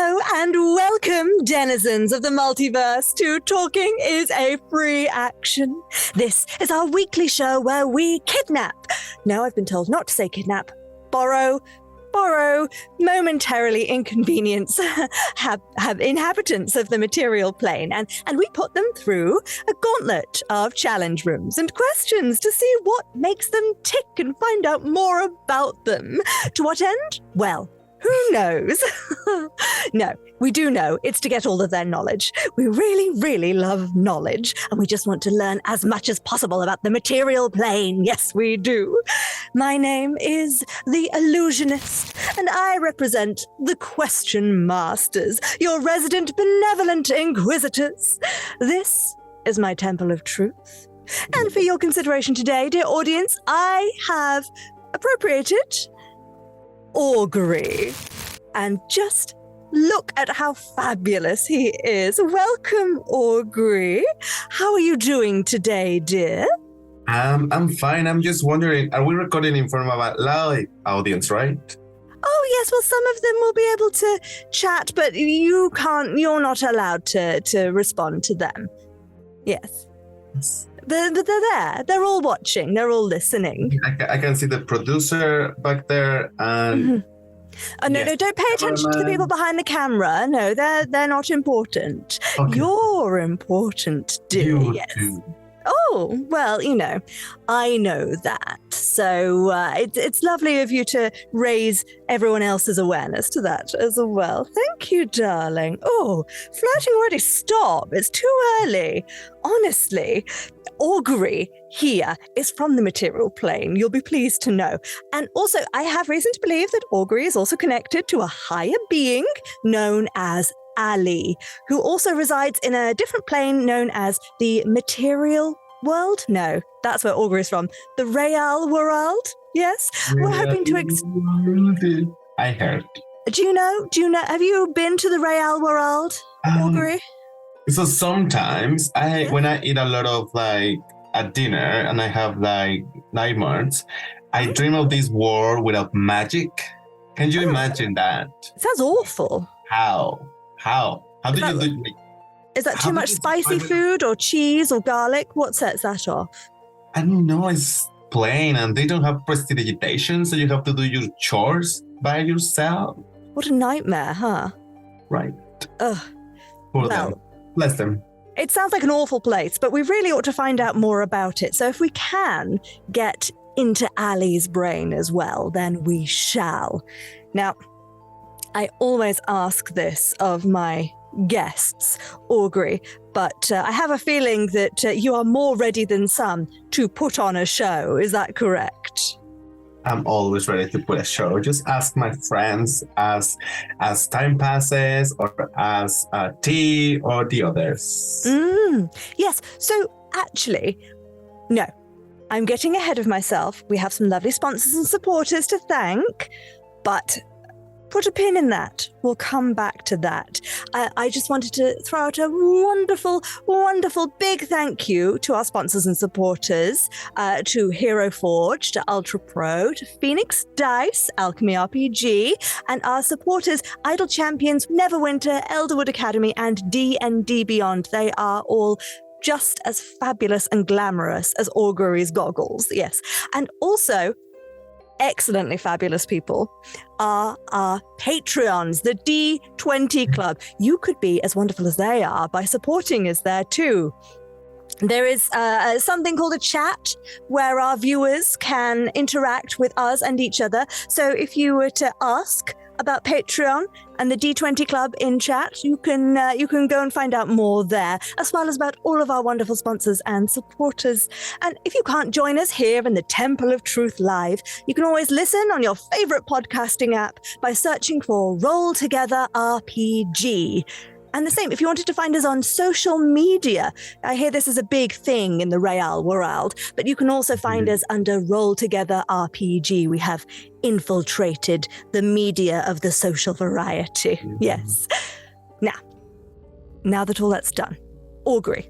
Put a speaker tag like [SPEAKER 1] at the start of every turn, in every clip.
[SPEAKER 1] Hello and welcome, denizens of the multiverse, to Talking is a Free Action. This is our weekly show where we kidnap. No, I've been told not to say kidnap. Borrow, momentarily inconvenience have inhabitants of the material plane, and we put them through a gauntlet of challenge rooms and questions to see what makes them tick and find out more about them. To what end? Well, who knows? No, we do know it's to get all of their knowledge. We really, really love knowledge, and we just want to learn as much as possible about the material plane. Yes, we do. My name is the Illusionist, and I represent the Question Masters, your resident benevolent inquisitors. This is my Temple of Truth. And for your consideration today, dear audience, I have appropriated Augury. And just look at how fabulous he is. Welcome, Augury. How are you doing today, dear?
[SPEAKER 2] I'm fine. I'm just wondering, are we recording in front of a live audience, right?
[SPEAKER 1] Oh, yes. Well, some of them will be able to chat, but you're not allowed to respond to them. Yes. They're there. They're all watching. They're all listening.
[SPEAKER 2] I can see the producer back there, and
[SPEAKER 1] no, don't pay attention to the people behind the camera. No, they're not important.
[SPEAKER 2] Okay.
[SPEAKER 1] You're important, dear. Yes.
[SPEAKER 2] Too.
[SPEAKER 1] Oh, well, I know that. So it's lovely of you to raise everyone else's awareness to that as well. Thank you, darling. Oh, flirting already. Stop. It's too early. Honestly, Augury here is from the material plane. You'll be pleased to know. And also, I have reason to believe that Augury is also connected to a higher being known as Ali, who also resides in a different plane known as the material world. No, that's where Augury is from. The real world. Yes, we're hoping to.
[SPEAKER 2] I heard.
[SPEAKER 1] Do you know? Have you been to the real world, Augury?
[SPEAKER 2] So sometimes when I eat a lot of at dinner and I have nightmares, I dream of this world without magic. Can you imagine that?
[SPEAKER 1] It sounds awful.
[SPEAKER 2] How do you do?
[SPEAKER 1] Is that too much spicy food or cheese or garlic? What sets that off?
[SPEAKER 2] I don't know. It's plain, and they don't have prestidigitation, so you have to do your chores by yourself.
[SPEAKER 1] What a nightmare, huh?
[SPEAKER 2] Right.
[SPEAKER 1] Ugh.
[SPEAKER 2] Poor them. Bless them.
[SPEAKER 1] It sounds like an awful place, but we really ought to find out more about it. So if we can get into Ali's brain as well, then we shall. Now, I always ask this of my guests, Augury, but I have a feeling that you are more ready than some to put on a show. Is that correct?
[SPEAKER 2] I'm always ready to put a show. Just ask my friends as time passes, or as T or the others.
[SPEAKER 1] Yes. So actually, no, I'm getting ahead of myself. We have some lovely sponsors and supporters to thank, but put a pin in that. We'll come back to that. I just wanted to throw out a wonderful, wonderful big thank you to our sponsors and supporters, to Hero Forge, to Ultra Pro, to Phoenix Dice, Alchemy RPG, and our supporters, Idle Champions, Neverwinter, Elderwood Academy, and D&D Beyond. They are all just as fabulous and glamorous as Augury's goggles. Yes. And also, excellently fabulous people are our Patreons, the D20 Club. You could be as wonderful as they are by supporting us there too. There is something called a chat where our viewers can interact with us and each other. So if you were to ask about Patreon and the D20 Club in chat, you can go and find out more there, as well as about all of our wonderful sponsors and supporters. And if you can't join us here in the Temple of Truth Live, you can always listen on your favorite podcasting app by searching for Roll Together RPG. And the same, if you wanted to find us on social media, I hear this is a big thing in the real world, but you can also find us under Roll Together RPG. We have infiltrated the media of the social variety. Yes. Now that all that's done, Augury,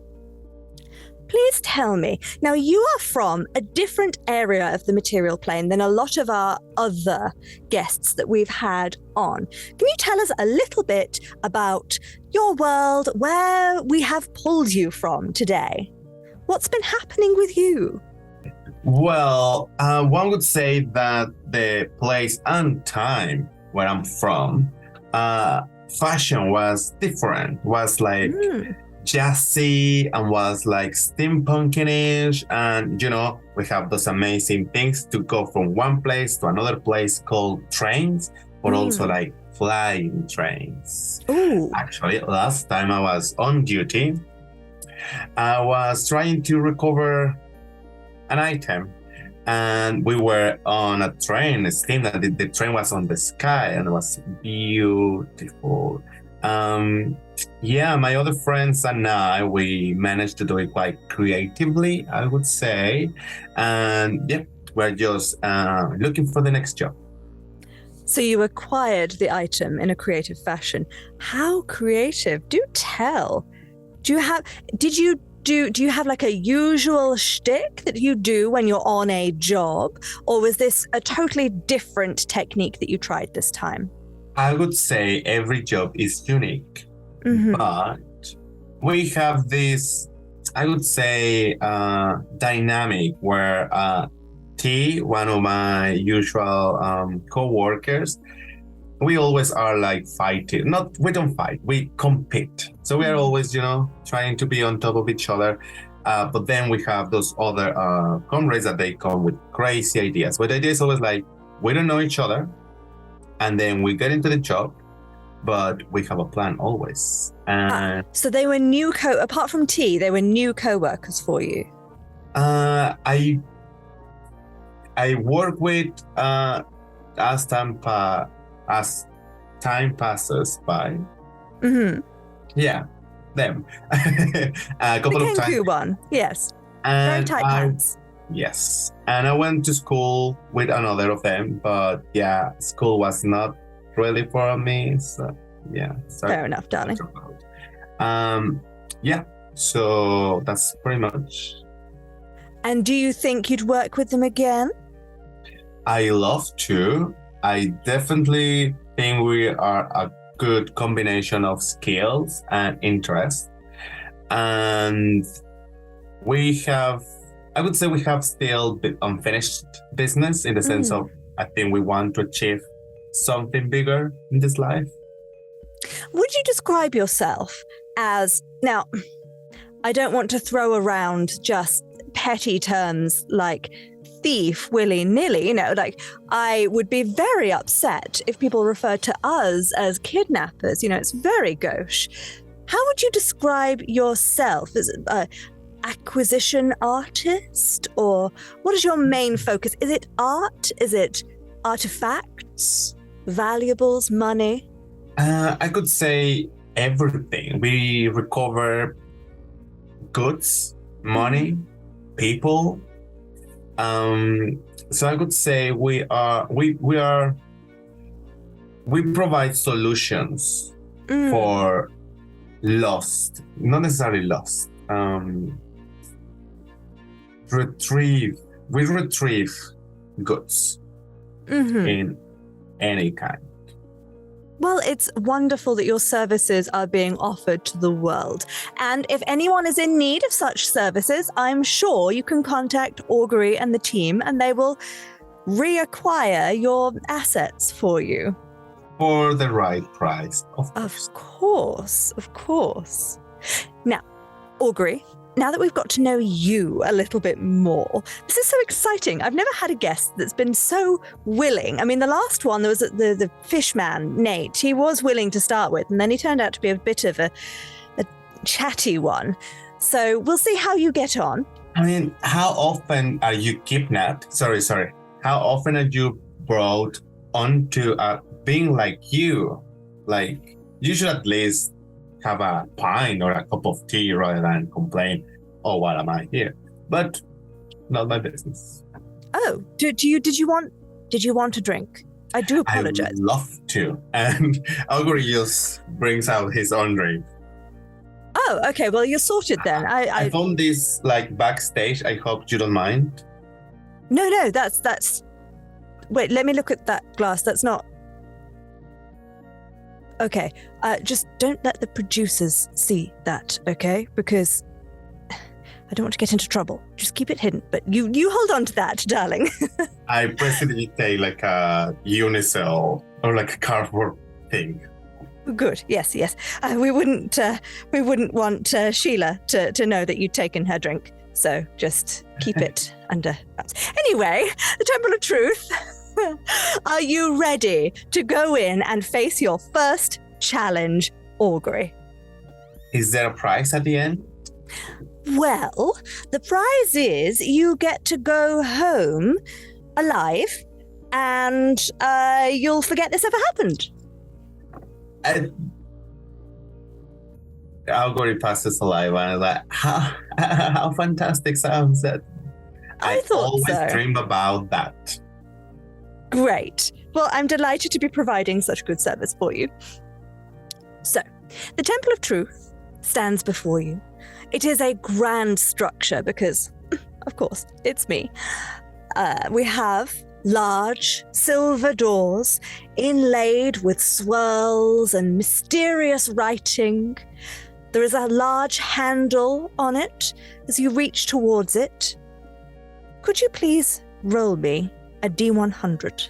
[SPEAKER 1] please tell me. Now, you are from a different area of the material plane than a lot of our other guests that we've had on. Can you tell us a little bit about your world, where we have pulled you from today? What's been happening with you?
[SPEAKER 2] Well, one would say that the place and time where I'm from, fashion was different, was like jazzy and was like steampunkinish. And, we have those amazing things to go from one place to another place called trains, but also like flying trains.
[SPEAKER 1] Ooh.
[SPEAKER 2] Actually, last time I was on duty, I was trying to recover an item, and we were on a train. It seemed that the train was on the sky and it was beautiful. My other friends and I, we managed to do it quite creatively, I would say. And we're just looking for the next job.
[SPEAKER 1] So you acquired the item in a creative fashion. How creative? Do tell. Do you have like a usual shtick that you do when you're on a job? Or was this a totally different technique that you tried this time?
[SPEAKER 2] I would say every job is unique, but we have this, I would say, dynamic where T, one of my usual co-workers, we always are like fighting. We don't fight, we compete. So we are always, trying to be on top of each other. But then we have those other comrades that they come with crazy ideas. But the idea is always like, we don't know each other. And then we get into the job, but we have a plan always. And
[SPEAKER 1] so they were apart from T, they were new co-workers for you.
[SPEAKER 2] I work with as time passes by. Yeah, them. A couple of times.
[SPEAKER 1] One, yes.
[SPEAKER 2] And
[SPEAKER 1] very tight pants.
[SPEAKER 2] Yes, and I went to school with another of them, but school was not really for me. So
[SPEAKER 1] fair enough, darling.
[SPEAKER 2] So that's pretty much.
[SPEAKER 1] And do you think you'd work with them again?
[SPEAKER 2] I love to. I definitely think we are a good combination of skills and interest. And I would say we have still unfinished business in the sense of, I think we want to achieve something bigger in this life.
[SPEAKER 1] Would you describe yourself as, now, I don't want to throw around just petty terms like thief willy-nilly, like I would be very upset if people referred to us as kidnappers. It's very gauche. How would you describe yourself? As an acquisition artist, or what is your main focus? Is it art? Is it artifacts, valuables, money?
[SPEAKER 2] I could say everything. We recover goods, money, people. So I could say we provide solutions for not necessarily lost. We retrieve goods in any kind.
[SPEAKER 1] Well, it's wonderful that your services are being offered to the world. And if anyone is in need of such services, I'm sure you can contact Augury and the team, and they will reacquire your assets for you.
[SPEAKER 2] For the right price, of course.
[SPEAKER 1] Of course. Now, Augury, now that we've got to know you a little bit more, this is so exciting. I've never had a guest that's been so willing. I mean, the last one, there was the fish man, Nate. He was willing to start with, and then he turned out to be a bit of a chatty one. So we'll see how you get on.
[SPEAKER 2] I mean, how often are you kidnapped? Sorry. How often are you brought onto being like you? Like, you should at least have a pint or a cup of tea rather than complain, oh, why am I here? But not my business.
[SPEAKER 1] Oh, did you want a drink? I do apologize.
[SPEAKER 2] I would love to. And Augury just brings out his own drink.
[SPEAKER 1] Oh, okay. Well, you're sorted then.
[SPEAKER 2] I found this like backstage. I hope you don't mind.
[SPEAKER 1] No, that's. Wait, let me look at that glass. That's not. Okay, just don't let the producers see that, okay? Because I don't want to get into trouble. Just keep it hidden. But you hold on to that, darling.
[SPEAKER 2] I basically take like a unicel or like a cardboard thing.
[SPEAKER 1] Good. Yes. We wouldn't want Sheila to know that you'd taken her drink. So just keep it under wraps. Anyway, the Temple of Truth. Are you ready to go in and face your first challenge, Augury?
[SPEAKER 2] Is there a prize at the end?
[SPEAKER 1] Well, the prize is you get to go home alive and you'll forget this ever happened.
[SPEAKER 2] Augury passes alive and I'm like, how fantastic sounds that.
[SPEAKER 1] I thought
[SPEAKER 2] always
[SPEAKER 1] so.
[SPEAKER 2] dream about that.
[SPEAKER 1] Great. Well, I'm delighted to be providing such good service for you. So, the Temple of Truth stands before you. It is a grand structure because, of course, it's me. We have large silver doors inlaid with swirls and mysterious writing. There is a large handle on it as you reach towards it. Could you please roll me a D100?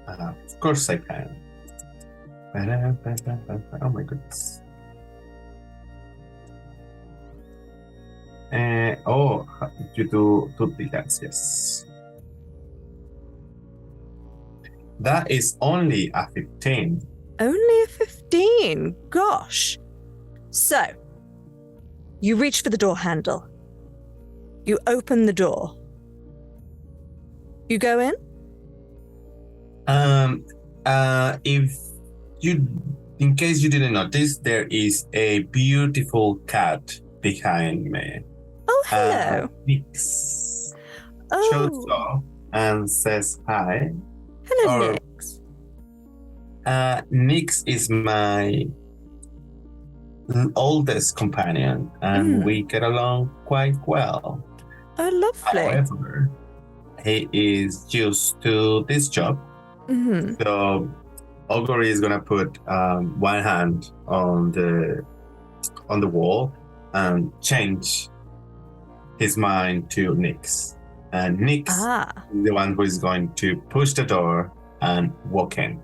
[SPEAKER 2] Of course I can. Oh my goodness. You do details, yes. That is only a 15.
[SPEAKER 1] Only a 15? Gosh. So, you reach for the door handle. You open the door. You go in?
[SPEAKER 2] In case you didn't notice, there is a beautiful cat behind me.
[SPEAKER 1] Oh, hello.
[SPEAKER 2] Nix shows up and says hi.
[SPEAKER 1] Hello, Nix.
[SPEAKER 2] Nix is my oldest companion, and we get along quite well.
[SPEAKER 1] Oh, lovely.
[SPEAKER 2] However, he is used to this job.
[SPEAKER 1] Mm-hmm.
[SPEAKER 2] So Augury is gonna put one hand on the wall and change his mind to Nix. And Nix is the one who is going to push the door and walk in.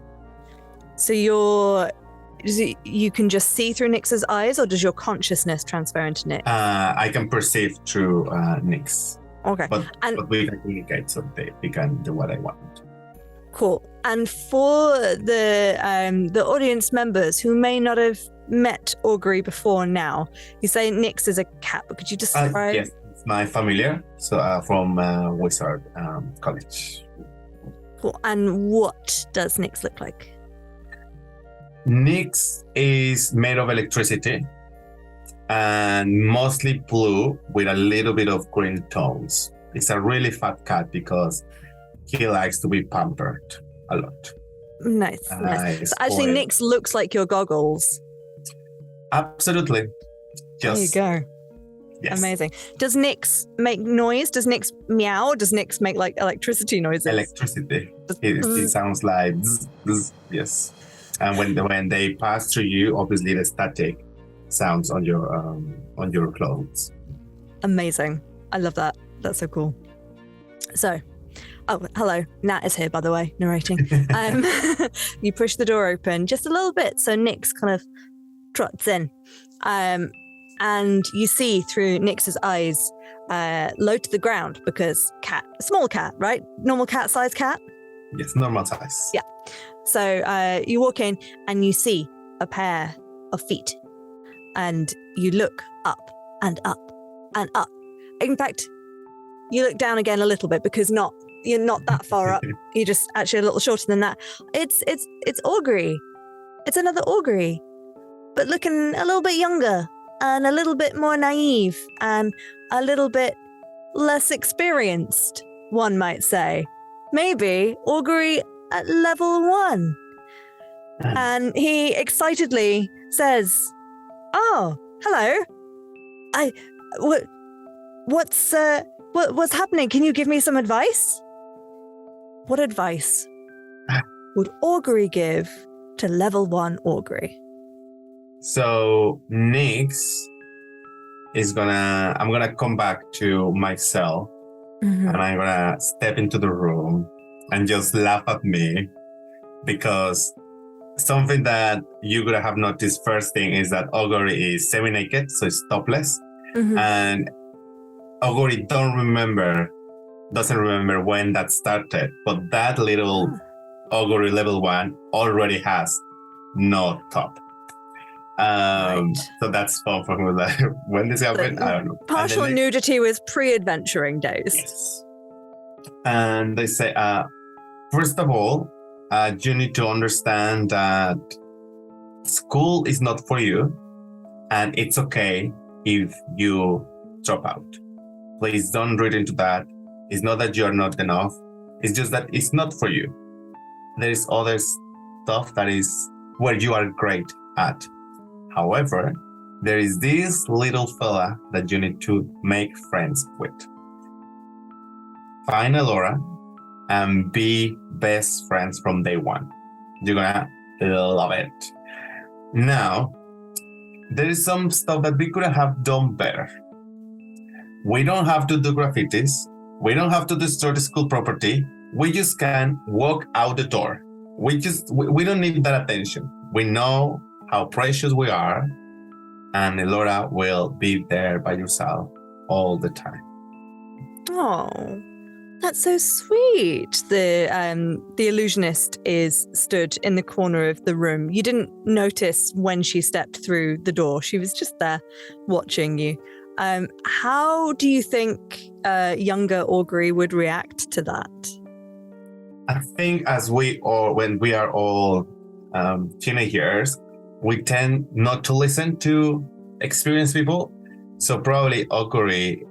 [SPEAKER 1] So you can just see through Nix's eyes, or does your consciousness transfer into Nix?
[SPEAKER 2] I can perceive through Nix.
[SPEAKER 1] Okay.
[SPEAKER 2] But we can communicate, so they can do what I want.
[SPEAKER 1] Cool. And for the audience members who may not have met Augury before now, you say Nix is a cat, but could you describe?
[SPEAKER 2] Yes, it's my familiar, so from Wizard College.
[SPEAKER 1] Cool. And what does Nix look like?
[SPEAKER 2] Nix is made of electricity and mostly blue with a little bit of green tones. It's a really fat cat because he likes to be pampered a lot.
[SPEAKER 1] Nice. So actually, Nix looks like your goggles.
[SPEAKER 2] Absolutely.
[SPEAKER 1] There you go. Yes. Amazing. Does Nix make noise? Does Nix meow? Does Nix make like electricity noises?
[SPEAKER 2] Electricity. It sounds like zzz, zzz, yes. And when they pass through you, obviously the static sounds on your clothes.
[SPEAKER 1] Amazing. I love that. That's so cool. So, hello. Nat is here, by the way, narrating. You push the door open just a little bit, so Nix kind of trots in. And you see through Nix's eyes, low to the ground, because small cat, right? Normal cat size cat?
[SPEAKER 2] Yes, normal size.
[SPEAKER 1] Yeah. So you walk in and you see a pair of feet, and you look up and up and up. In fact, you look down again a little bit because you're not that far up. You're just actually a little shorter than that. It's Augury. It's another Augury, but looking a little bit younger and a little bit more naive and a little bit less experienced, one might say. Maybe Augury at level 1. And he excitedly says, Oh, hello. What's happening? Can you give me some advice? What advice would Augury give to level 1 Augury?
[SPEAKER 2] So I'm gonna come back to my cell and I'm gonna step into the room and just laugh at me, because something that you're gonna have noticed first thing is that Augury is semi-naked, so it's topless, and Augury doesn't remember when that started, but that little Augury level 1 already has no top. So that's fun for me. Like, when this happened, I don't know.
[SPEAKER 1] Partial nudity was pre-adventuring days.
[SPEAKER 2] Yes. And they say, first of all, you need to understand that school is not for you, and it's okay if you drop out. Please don't read into that. It's not that you're not enough. It's just that it's not for you. There is other stuff that is where you are great at. However, there is this little fella that you need to make friends with. Find Elora and be best friends from day one. You're gonna love it. Now, there is some stuff that we could have done better. We don't have to do graffitis. We don't have to destroy the school property. We just can walk out the door. We don't need that attention. We know how precious we are, and Elora will be there by your side all the time.
[SPEAKER 1] Oh, that's so sweet. The illusionist is stood in the corner of the room. You didn't notice when she stepped through the door. She was just there watching you. How do you think younger Augury would react to that?
[SPEAKER 2] I think when we are all teenagers, we tend not to listen to experienced people. So probably Augury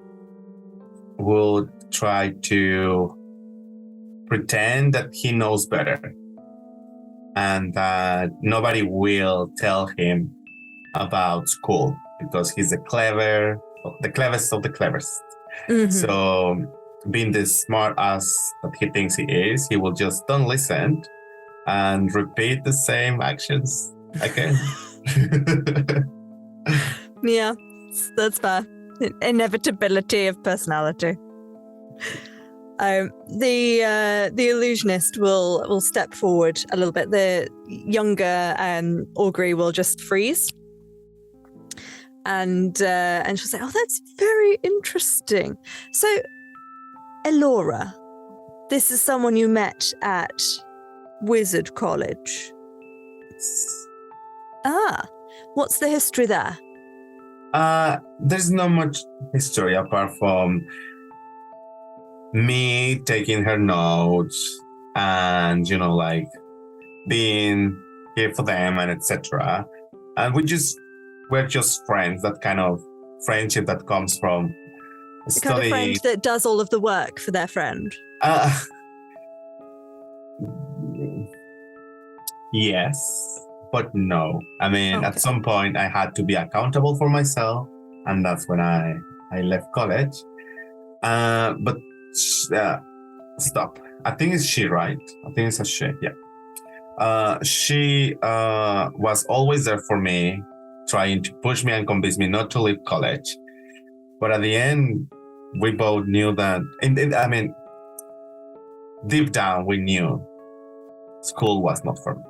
[SPEAKER 2] will try to pretend that he knows better and that nobody will tell him about school because he's the cleverest of the cleverest. So being the smart ass that he thinks he is, he will just don't listen and repeat the same actions again.
[SPEAKER 1] Yeah, that's fair. Inevitability of personality. The illusionist will step forward a little bit. The younger Augury will just freeze, and she'll say, "Oh, that's very interesting. So, Elora, this is someone you met at Wizard College. Ah, what's the history there?"
[SPEAKER 2] There's not much history apart from me taking her notes and, like being here for them and etc. And we're just friends, that kind of friendship that comes from
[SPEAKER 1] The
[SPEAKER 2] studying.
[SPEAKER 1] kind of friend that does all of the work for their friend.
[SPEAKER 2] Yes, but no. I mean,
[SPEAKER 1] Okay.
[SPEAKER 2] At some point I had to be accountable for myself, and that's when I left college. But stop. I think it's she, right? I think it's a she, yeah. She was always there for me, trying to push me and convince me not to leave college. But at the end, we both knew that, deep down, we knew school was not for me.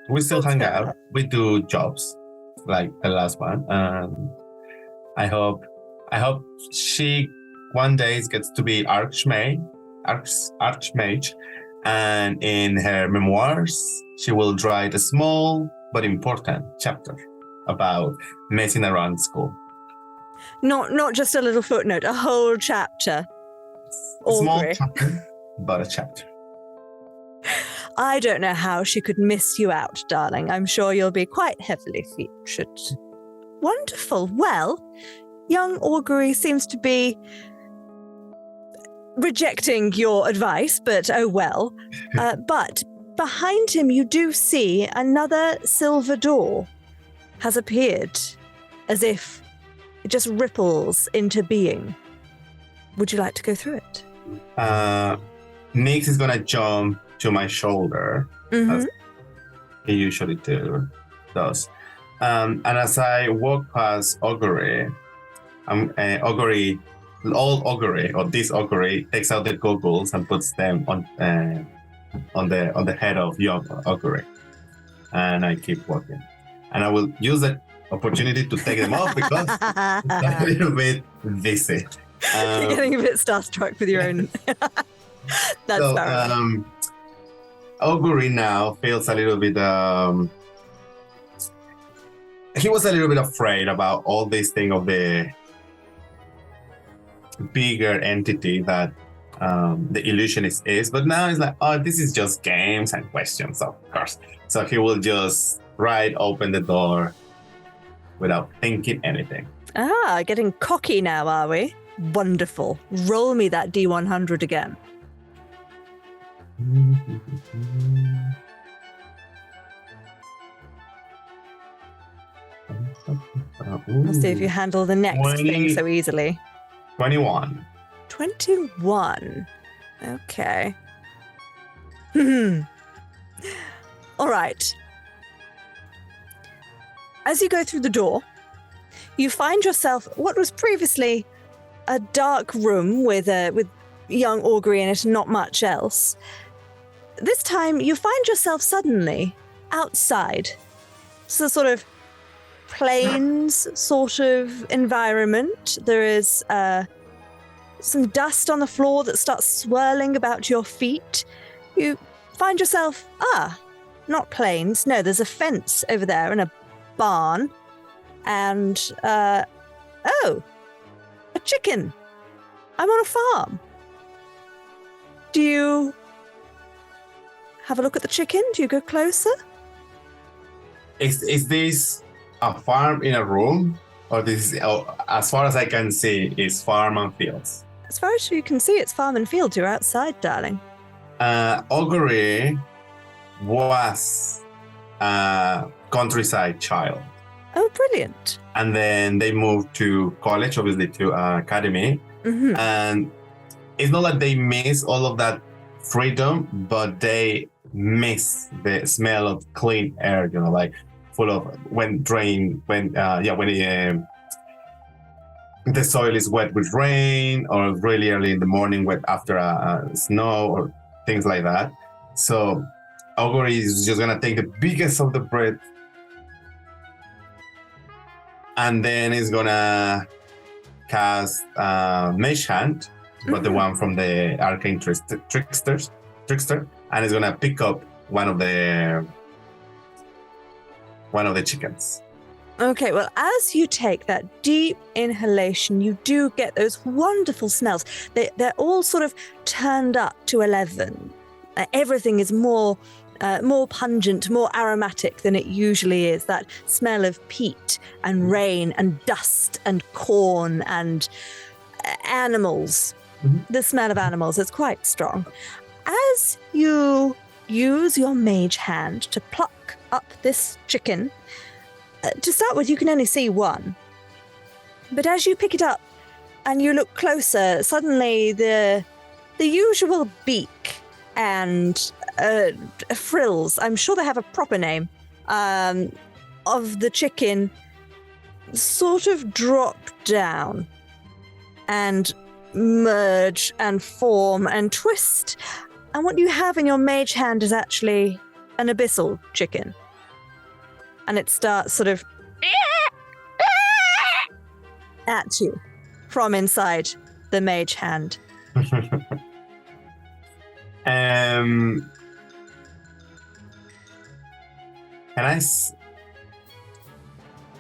[SPEAKER 2] We still hang out. We do jobs, like the last one. I hope she one day gets to be archmage, and in her memoirs, she will write a small but important chapter about messing around school.
[SPEAKER 1] Not just a little footnote, a whole chapter.
[SPEAKER 2] A small
[SPEAKER 1] Augury.
[SPEAKER 2] chapter, but a chapter.
[SPEAKER 1] I don't know how she could miss you out, darling. I'm sure you'll be quite heavily featured. Wonderful. Well, young Augury seems to be rejecting your advice, but oh well. But behind him, you do see another silver door. has appeared, as if it just ripples into being. Would you like to go through it?
[SPEAKER 2] Nix is gonna jump to my shoulder, as he usually does. And as I walk past Augury, this Augury takes out the goggles and puts them on the head of young Augury, and I keep walking. And I will use the opportunity to take them off because they're a little bit dizzy.
[SPEAKER 1] You're getting a bit starstruck with your own. That's
[SPEAKER 2] so,
[SPEAKER 1] fair.
[SPEAKER 2] Augury now feels a little bit. He was a little bit afraid about all this thing of the bigger entity that the Illusionist is, but now he's like, oh, this is just games and questions, of course. So he will just open the door without thinking anything.
[SPEAKER 1] Getting cocky now, are we? Wonderful. Roll me that D100 again. We'll see if you handle the next thing so easily.
[SPEAKER 2] 21.
[SPEAKER 1] 21. Okay. All right. As you go through the door, you find yourself what was previously a dark room with young Augury in it and not much else. This time, you find yourself suddenly outside. It's a sort of plains sort of environment. There is some dust on the floor that starts swirling about your feet. You find yourself, not plains. No, there's a fence over there and a barn. And, a chicken. I'm on a farm. Do you have a look at the chicken? Do you go closer?
[SPEAKER 2] Is this a farm in a room? Or this is, as far as I can see, is farm and fields?
[SPEAKER 1] As far as you can see, it's farm and fields. You're outside, darling.
[SPEAKER 2] Augury was a countryside child.
[SPEAKER 1] Oh, brilliant.
[SPEAKER 2] And then they moved to college, obviously to academy.
[SPEAKER 1] Mm-hmm.
[SPEAKER 2] And it's not that they miss all of that freedom, but they miss the smell of clean air, like full of the soil is wet with rain, or really early in the morning wet after a snow or things like that. So Augury is just gonna take the biggest of the bread, and then he's gonna cast Mage Hand, but the one from the Arcane Trickster, and he's gonna pick up one of the chickens.
[SPEAKER 1] Okay, well, as you take that deep inhalation, you do get those wonderful smells. They're all sort of turned up to 11. Everything is more pungent, more aromatic than it usually is. That smell of peat and rain and dust and corn and animals. Mm-hmm. The smell of animals is quite strong. As you use your mage hand to pluck up this chicken, to start with, you can only see one. But as you pick it up and you look closer, suddenly the usual beak and frills, I'm sure they have a proper name, of the chicken sort of drop down and merge and form and twist. And what you have in your mage hand is actually an abyssal chicken. And it starts sort of at you from inside the mage hand.
[SPEAKER 2] I'm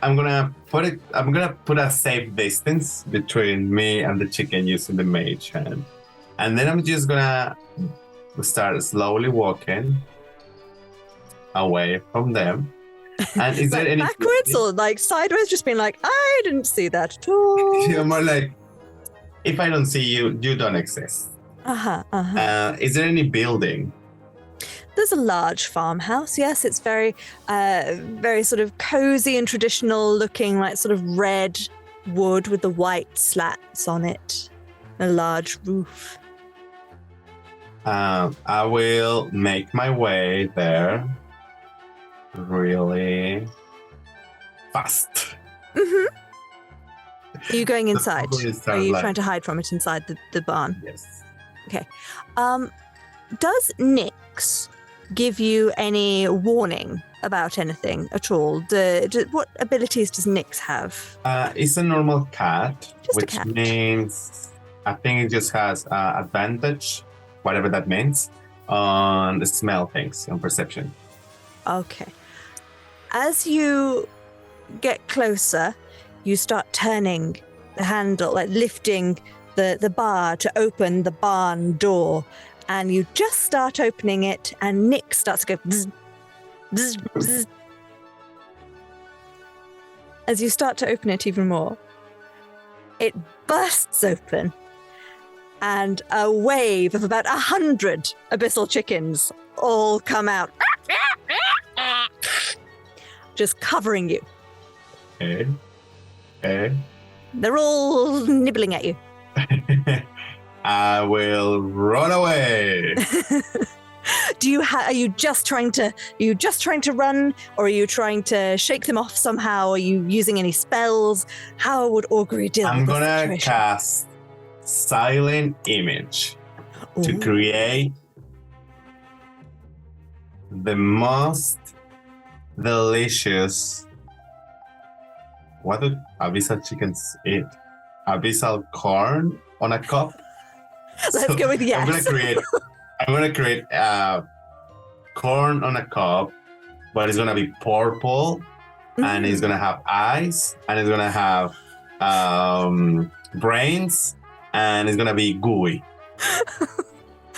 [SPEAKER 2] gonna put a safe distance between me and the chicken using the mage hand, and then I'm just gonna start slowly walking away from them. And is there any
[SPEAKER 1] backwards or like sideways, just being like, I didn't see that at all?
[SPEAKER 2] Yeah, more like, if I don't see you, you don't exist. Is there any building?
[SPEAKER 1] There's a large farmhouse. Yes, it's very, very sort of cozy and traditional looking, like sort of red wood with the white slats on it. A large roof.
[SPEAKER 2] I will make my way there really fast.
[SPEAKER 1] Mm-hmm. Are you going inside? Are you
[SPEAKER 2] like,
[SPEAKER 1] trying to hide from it inside the barn?
[SPEAKER 2] Yes.
[SPEAKER 1] Okay. Does Nyx give you any warning about anything at all? What abilities does Nyx have?
[SPEAKER 2] It's a normal cat,
[SPEAKER 1] Just a
[SPEAKER 2] which
[SPEAKER 1] cat.
[SPEAKER 2] means I think it just has advantage, whatever that means, on the smell things and perception.
[SPEAKER 1] Okay. As you get closer, you start turning the handle, like lifting the bar to open the barn door, and you just start opening it, and Nyx starts to go bzz, bzz, bzz. As you start to open it even more, it bursts open, and a wave of about 100 abyssal chickens all come out, just covering you.
[SPEAKER 2] Okay.
[SPEAKER 1] They're all nibbling at you.
[SPEAKER 2] I will run away.
[SPEAKER 1] Are you just trying to run, or are you trying to shake them off somehow? Are you using any spells? How would Augury deal
[SPEAKER 2] I'm
[SPEAKER 1] with this
[SPEAKER 2] gonna
[SPEAKER 1] situation?
[SPEAKER 2] cast Silent Image to
[SPEAKER 1] Ooh.
[SPEAKER 2] create the most delicious. What do abyssal chickens eat? Abyssal corn on a cup.
[SPEAKER 1] Let's go with yes.
[SPEAKER 2] I'm gonna create corn on a cup, but it's gonna be purple, and it's gonna have eyes, and it's gonna have brains, and it's gonna be gooey.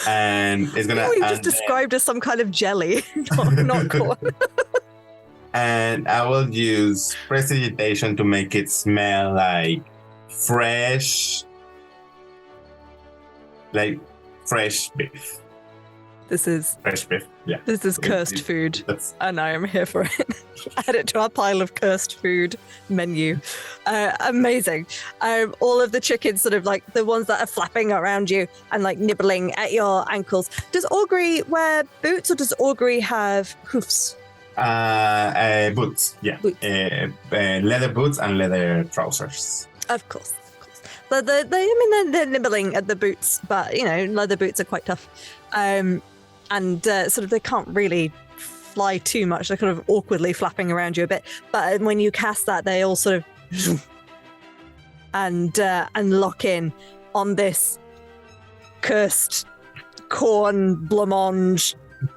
[SPEAKER 2] And it's gonna.
[SPEAKER 1] You just described as some kind of jelly, not corn.
[SPEAKER 2] And I will use prestidigitation to make it smell like fresh beef.
[SPEAKER 1] This is
[SPEAKER 2] fresh beef. Yeah.
[SPEAKER 1] This is cursed food, and I am here for it. Add it to our pile of cursed food menu. Amazing. All of the chickens, sort of like the ones that are flapping around you and like nibbling at your ankles. Does Augury wear boots, or does Augury have hoofs?
[SPEAKER 2] Boots. Yeah. Boots. Leather boots and leather trousers.
[SPEAKER 1] Of course. They're nibbling at the boots, but leather boots are quite tough. And sort of they can't really fly too much. They're kind of awkwardly flapping around you a bit. But when you cast that, they all sort of and lock in on this cursed corn blancmange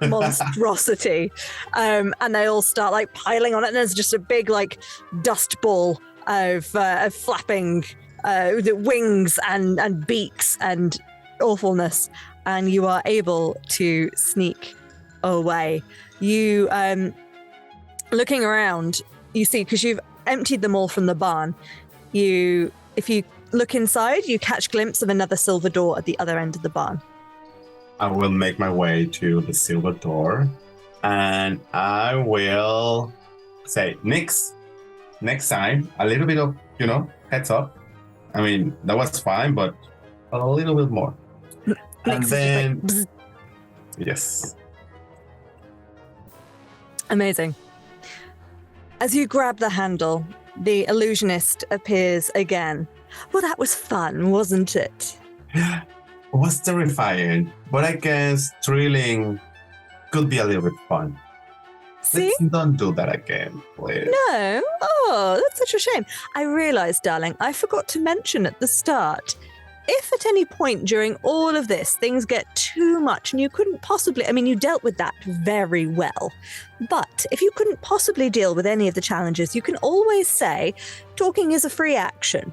[SPEAKER 1] monstrosity. And they all start like piling on it, and there's just a big like dust ball of flapping wings and beaks and awfulness. And you are able to sneak away. You, looking around, you see, because you've emptied them all from the barn, if you look inside, you catch a glimpse of another silver door at the other end of the barn.
[SPEAKER 2] I will make my way to the silver door, and I will say, next time, a little bit of, heads up. I mean, that was fine, but a little bit more. And then, yes.
[SPEAKER 1] Amazing. As you grab the handle, the illusionist appears again. Well, that was fun, wasn't it?
[SPEAKER 2] It was terrifying, but I guess thrilling could be a little bit fun.
[SPEAKER 1] See?
[SPEAKER 2] Let's don't do that again, please.
[SPEAKER 1] No? Oh, that's such a shame. I realised, darling, I forgot to mention at the start, if at any point during all of this things get too much and you couldn't possibly, you dealt with that very well. But if you couldn't possibly deal with any of the challenges, you can always say, talking is a free action.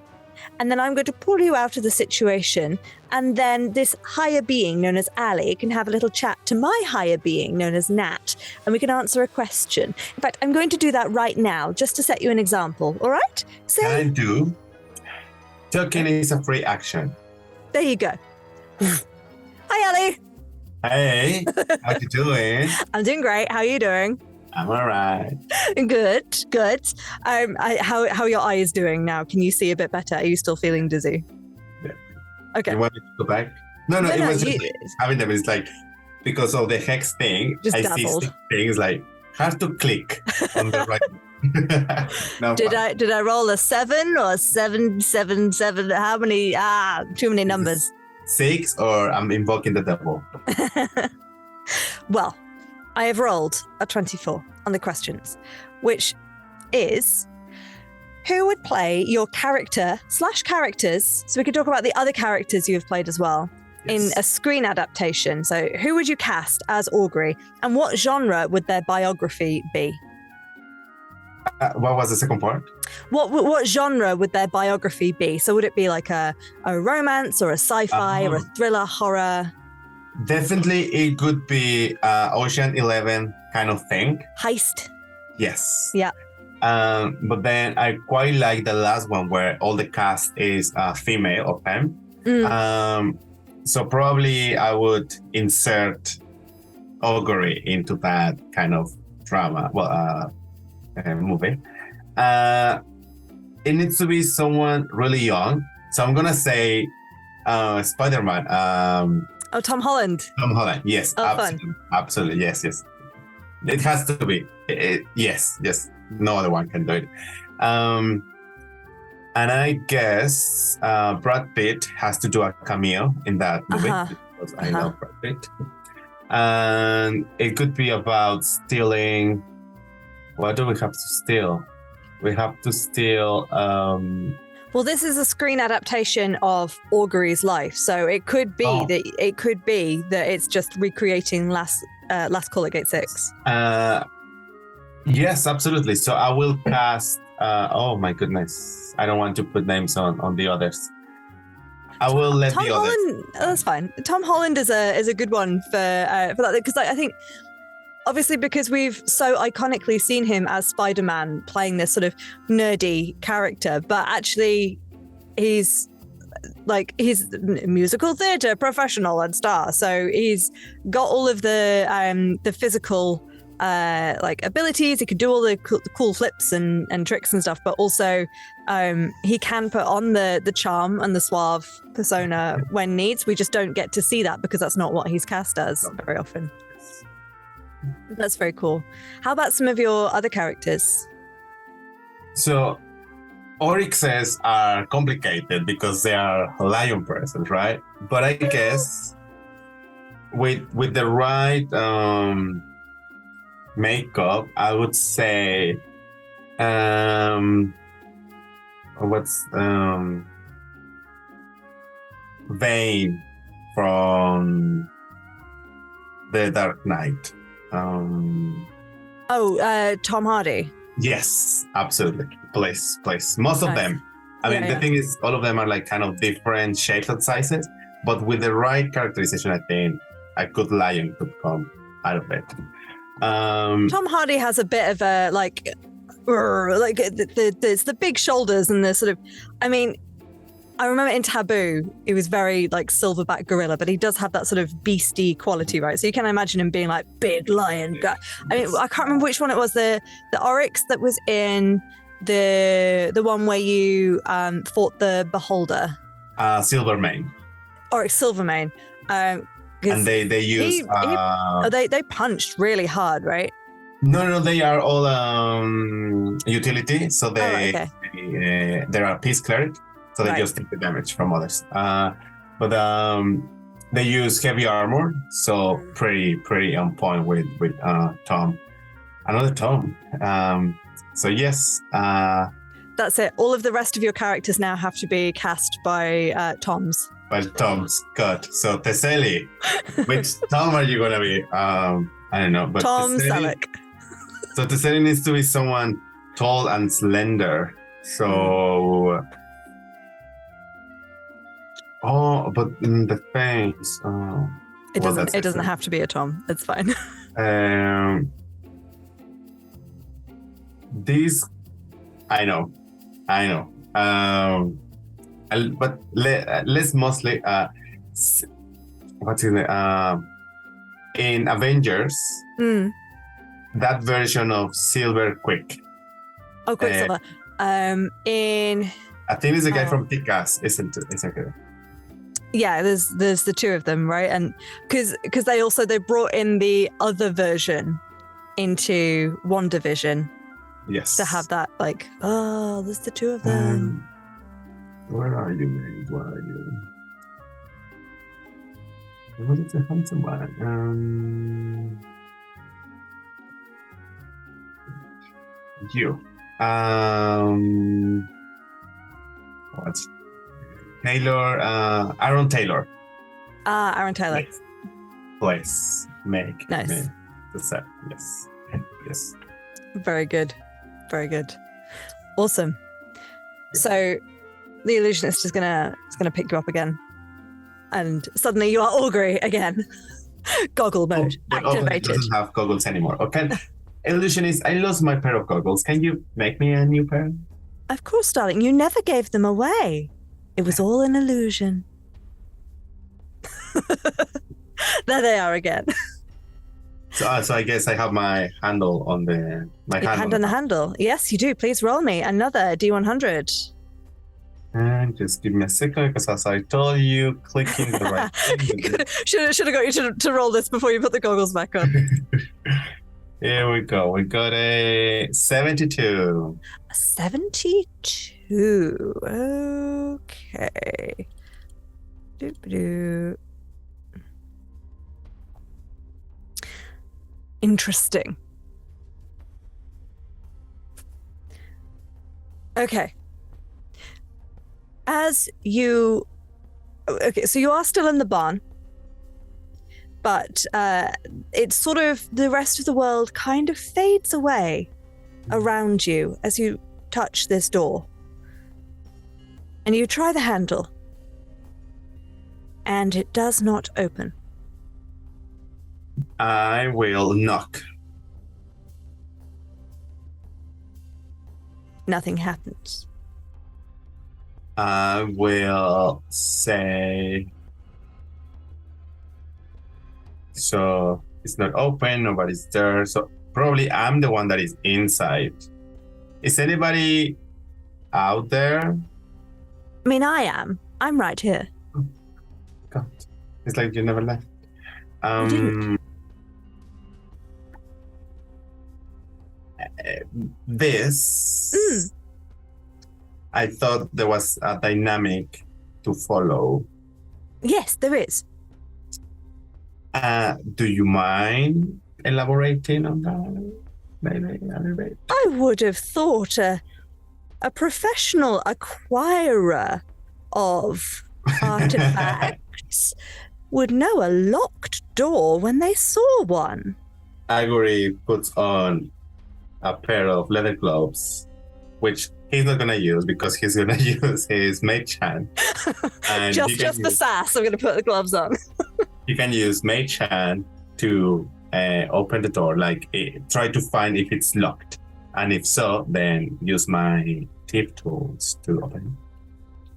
[SPEAKER 1] And then I'm going to pull you out of the situation. And then this higher being known as Ali can have a little chat to my higher being known as Nat. And we can answer a question. In fact, I'm going to do that right now, just to set you an example. All right?
[SPEAKER 2] Can I do? Talking is a free action.
[SPEAKER 1] There you go. Hi, Ali.
[SPEAKER 2] Hey, how you doing?
[SPEAKER 1] I'm doing great. How are you doing?
[SPEAKER 2] I'm alright.
[SPEAKER 1] Good, good. How are your eyes doing now? Can you see a bit better? Are you still feeling dizzy?
[SPEAKER 2] Yeah.
[SPEAKER 1] Okay.
[SPEAKER 2] You want me to go back? No, it was just like, having them. It's like because of the hex thing.
[SPEAKER 1] Just
[SPEAKER 2] I
[SPEAKER 1] dazzled.
[SPEAKER 2] see things like have to click on the right. No,
[SPEAKER 1] Did I roll a 7 or 7? How many? Too many numbers.
[SPEAKER 2] 6, or I'm invoking the devil.
[SPEAKER 1] Well, I have rolled a 24 on the questions, which is who would play your character/characters, so we can talk about the other characters you have played as well, in a screen adaptation. So who would you cast as Augury, and what genre would their biography be?
[SPEAKER 2] What was the second part?
[SPEAKER 1] What genre would their biography be? So would it be like a romance or a sci-fi or a thriller, horror?
[SPEAKER 2] Definitely, it could be Ocean 11 kind of thing.
[SPEAKER 1] Heist.
[SPEAKER 2] Yes.
[SPEAKER 1] Yeah.
[SPEAKER 2] But then I quite like the last one where all the cast is female or femme. So probably I would insert Augury into that kind of drama. Movie. It needs to be someone really young. So I'm gonna say Spider-Man.
[SPEAKER 1] Tom Holland.
[SPEAKER 2] Tom Holland. Yes.
[SPEAKER 1] Oh,
[SPEAKER 2] absolutely.
[SPEAKER 1] fun.
[SPEAKER 2] Absolutely. Yes. It has to be. Yes. No other one can do it. And I guess Brad Pitt has to do a cameo in that movie because I love Brad Pitt. And it could be about stealing. What do we have to steal? We have to steal.
[SPEAKER 1] Well, this is a screen adaptation of Augury's life, so it could be that it's just recreating Last Call at Gate 6.
[SPEAKER 2] Yes, absolutely. So I will cast. Oh my goodness, I don't want to put names on the others. I will let
[SPEAKER 1] Tom
[SPEAKER 2] the others.
[SPEAKER 1] Holland. That's fine. Tom Holland is a good one for that, because I think. Obviously, because we've so iconically seen him as Spider-Man playing this sort of nerdy character, but actually he's musical theatre professional and star. So he's got all of the physical abilities. He could do all the cool flips and tricks and stuff, but also he can put on the charm and the suave persona when needs. We just don't get to see that because that's not what he's cast as very often. That's very cool. How about some of your other characters?
[SPEAKER 2] So, Oryxes are complicated because they are lion persons, right? But I guess with the right makeup, I would say Vane from The Dark Knight.
[SPEAKER 1] Tom Hardy.
[SPEAKER 2] Yes, absolutely. Place. Most of them. I mean, the thing is, all of them are like kind of different shapes and sizes, but with the right characterization, I think a good lion could come out of it.
[SPEAKER 1] Tom Hardy has a bit of a it's the big shoulders and the sort of. I mean, I remember in Taboo, he was very like silverback gorilla, but he does have that sort of beastie quality, right? So you can imagine him being like big lion guy. I mean, I can't remember which one it was. The Oryx that was in the one where you fought the Beholder.
[SPEAKER 2] Silvermane.
[SPEAKER 1] Oryx Silvermane.
[SPEAKER 2] And they use.
[SPEAKER 1] They punched really hard, right?
[SPEAKER 2] No, they are all utility. So they are peace cleric. So they just take the damage from others. But they use heavy armor, so pretty on point with Tom. Another Tom. So yes.
[SPEAKER 1] That's it. All of the rest of your characters now have to be cast by Toms.
[SPEAKER 2] By Toms. Good. So Thessaly, which Tom are you gonna be? I don't know. But
[SPEAKER 1] Tom Selleck.
[SPEAKER 2] So Thessaly needs to be someone tall and slender. So. Oh, but in the face. Oh.
[SPEAKER 1] It doesn't have to be a Tom. It's fine.
[SPEAKER 2] These, I know. But let's mostly what's in it? in Avengers,
[SPEAKER 1] Mm.
[SPEAKER 2] that version of Silver Quick.
[SPEAKER 1] Oh, Quicksilver. In
[SPEAKER 2] I think it's the guy from Kick-Ass, isn't it?
[SPEAKER 1] yeah, there's the two of them, right? And because they brought in the other version into WandaVision
[SPEAKER 2] Yes.
[SPEAKER 1] to have that like, oh, there's the two of them.
[SPEAKER 2] Where are you, mate? Where are you? What is the handsome one? You. What's Taylor? Aaron Taylor.
[SPEAKER 1] Aaron Taylor.
[SPEAKER 2] Place. Make.
[SPEAKER 1] Nice.
[SPEAKER 2] Make. The set. Yes. Yes.
[SPEAKER 1] Very good. Very good. Awesome. So the illusionist is gonna pick you up again. And suddenly you are Augury again. Goggle mode activated.
[SPEAKER 2] Doesn't have goggles anymore. Okay. Illusionist, I lost my pair of goggles. Can you make me a new pair?
[SPEAKER 1] Of course, darling. You never gave them away. It was all an illusion. There they are again.
[SPEAKER 2] So I guess I have my handle on the
[SPEAKER 1] Hand on the handle. Yes, you do. Please roll me another D100.
[SPEAKER 2] And just give me a second, because as I told you, clicking the right thing.
[SPEAKER 1] Should have got you to roll this before you put the goggles back on.
[SPEAKER 2] Here we go. We got a 72.
[SPEAKER 1] 72. Okay. Doo-ba-doo. Interesting. Okay. So you are still in the barn, but it's sort of the rest of the world kind of fades away around you as you touch this door. And you try the handle, and it does not open.
[SPEAKER 2] I will knock.
[SPEAKER 1] Nothing happens.
[SPEAKER 2] I will say, so it's not open, nobody's there, so probably I'm the one that is inside. Is anybody out there?
[SPEAKER 1] I mean, I am. I'm right here.
[SPEAKER 2] God, it's like you never left.
[SPEAKER 1] didn't.
[SPEAKER 2] This, I thought there was a dynamic to follow.
[SPEAKER 1] Yes, there is.
[SPEAKER 2] Do you mind elaborating on that? Maybe a little bit.
[SPEAKER 1] I would have thought a professional acquirer of artifacts would know a locked door when they saw one.
[SPEAKER 2] Augury puts on a pair of leather gloves, which he's not going to use because he's going to use his mage hand. And
[SPEAKER 1] just the sass, I'm going to put the gloves on.
[SPEAKER 2] You can use mage hand to open the door, like try to find if it's locked. And if so, then use my tip tools to open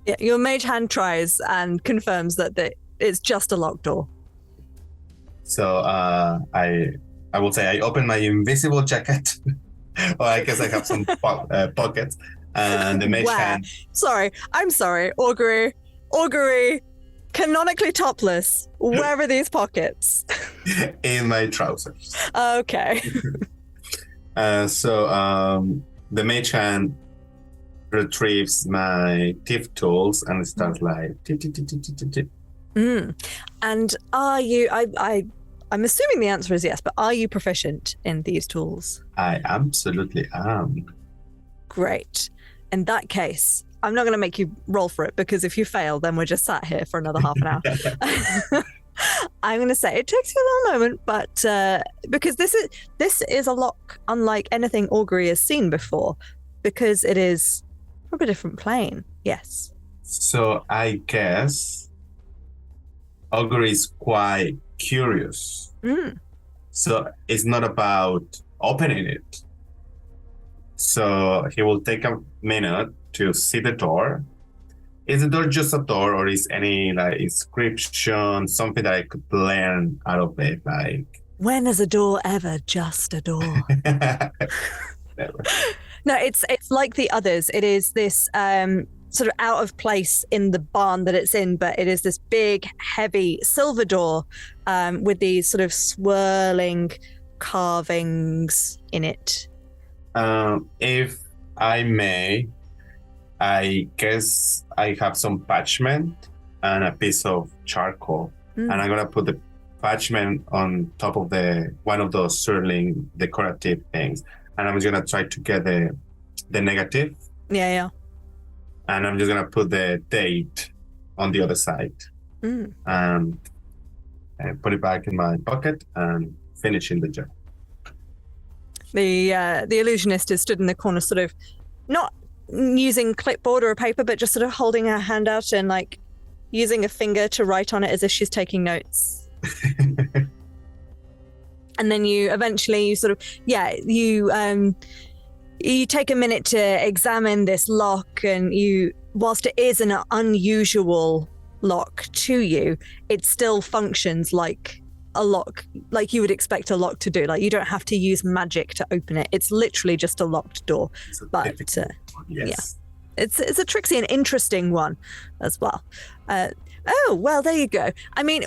[SPEAKER 2] it.
[SPEAKER 1] Yeah, your mage hand tries and confirms that it's just a locked door.
[SPEAKER 2] So I will say I open my invisible jacket. Or I guess I have some pockets. And the mage hand.
[SPEAKER 1] I'm sorry. Augury, canonically topless. Where are these pockets?
[SPEAKER 2] In my trousers.
[SPEAKER 1] Okay.
[SPEAKER 2] So the mage hand retrieves my tip tools and starts like tip, tip, tip, tip, tip, tip.
[SPEAKER 1] And are you? I'm assuming the answer is yes, but are you proficient in these tools?
[SPEAKER 2] I absolutely am.
[SPEAKER 1] Great. In that case, I'm not going to make you roll for it, because if you fail, then we're just sat here for another half an hour. I'm going to say it takes you a little moment, but because this is a lock unlike anything Augury has seen before, because it is from a different plane. Yes.
[SPEAKER 2] So I guess Augury is quite curious. So it's not about opening it. So he will take a minute to see the door. Is the door just a door, or is any like inscription, something that I could learn out of it? Like,
[SPEAKER 1] When is a door ever just a door?
[SPEAKER 2] never.
[SPEAKER 1] No, it's like the others. It is this sort of out of place in the barn that it's in, but it is this big, heavy silver door with these sort of swirling carvings in it.
[SPEAKER 2] If I may, I guess I have some parchment and a piece of charcoal, and I'm gonna put the parchment on top of one of those swirling decorative things, and I'm just gonna try to get the negative.
[SPEAKER 1] Yeah.
[SPEAKER 2] And I'm just gonna put the date on the other side, and put it back in my pocket and finish in the jar.
[SPEAKER 1] The illusionist is stood in the corner, sort of not using clipboard or a paper, but just sort of holding her hand out and like using a finger to write on it as if she's taking notes. And then you take a minute to examine this lock, and whilst it is an unusual lock to you, it still functions like a lock, like you would expect a lock to do. Like, you don't have to use magic to open it. It's literally just a locked door. But
[SPEAKER 2] yes.
[SPEAKER 1] It's a tricksy and interesting one as well. Well, there you go. I mean,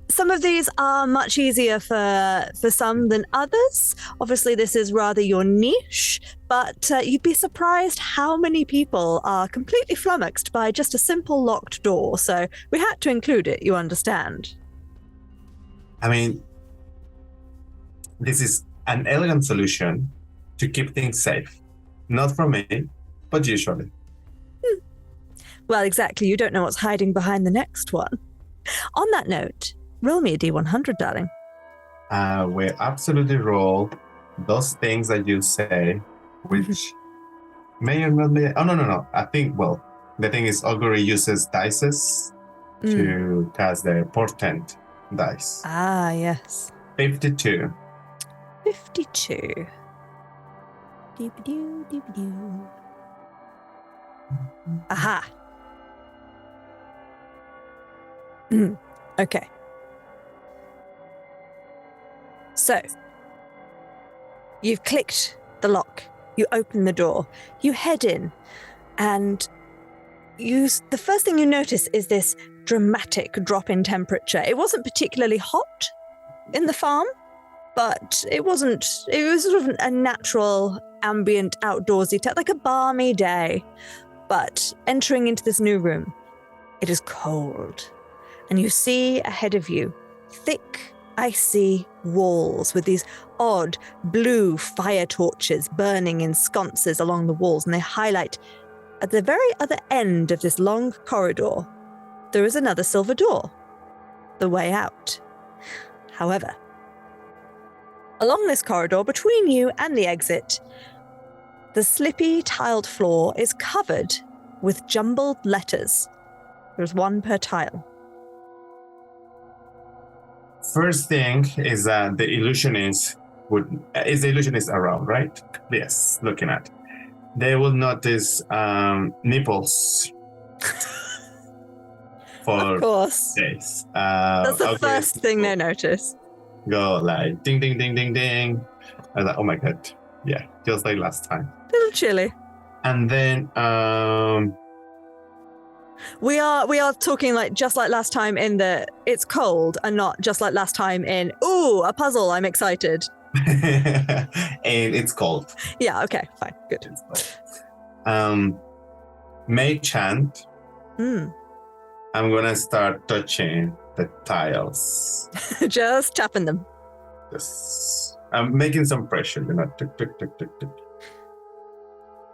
[SPEAKER 1] some of these are much easier for some than others. Obviously, this is rather your niche, but you'd be surprised how many people are completely flummoxed by just a simple locked door. So we had to include it, you understand.
[SPEAKER 2] I mean, this is an elegant solution to keep things safe. Not for me, but usually.
[SPEAKER 1] Well, exactly. You don't know what's hiding behind the next one. On that note, roll me a D100, darling.
[SPEAKER 2] We absolutely roll those things that you say, which may or not be... Oh, no. I think, well, the thing is, Augury uses dices to cast the portent dice.
[SPEAKER 1] Ah, yes.
[SPEAKER 2] 52.
[SPEAKER 1] 52. Doobadoo. Aha. Okay. So, you've clicked the lock. You open the door. You head in, and the first thing you notice is this dramatic drop in temperature. It wasn't particularly hot in the farm, but it was sort of a natural ambient outdoorsy, like a balmy day. But entering into this new room, it is cold. And you see ahead of you thick, icy walls with these odd blue fire torches burning in sconces along the walls. And they highlight at the very other end of this long corridor, there is another silver door, the way out. However, along this corridor between you and the exit, the slippy tiled floor is covered with jumbled letters. There's one per tile.
[SPEAKER 2] First thing is that the illusionist is the illusionist around, right? Yes, looking at. They will notice nipples for
[SPEAKER 1] of course.
[SPEAKER 2] days.
[SPEAKER 1] That's the first thing they notice.
[SPEAKER 2] Go like ding, ding, ding, ding, ding. I was like, oh my god, yeah, just like last time.
[SPEAKER 1] A little chilly.
[SPEAKER 2] And then
[SPEAKER 1] we are talking like just like last time in the it's cold, and not just like last time in a puzzle. I'm excited.
[SPEAKER 2] And it's cold.
[SPEAKER 1] Yeah. Okay. Fine. Good.
[SPEAKER 2] May chant. I'm gonna start touching the tiles.
[SPEAKER 1] Just tapping them.
[SPEAKER 2] Yes. I'm making some pressure, tick, tick, tick, tick, tick.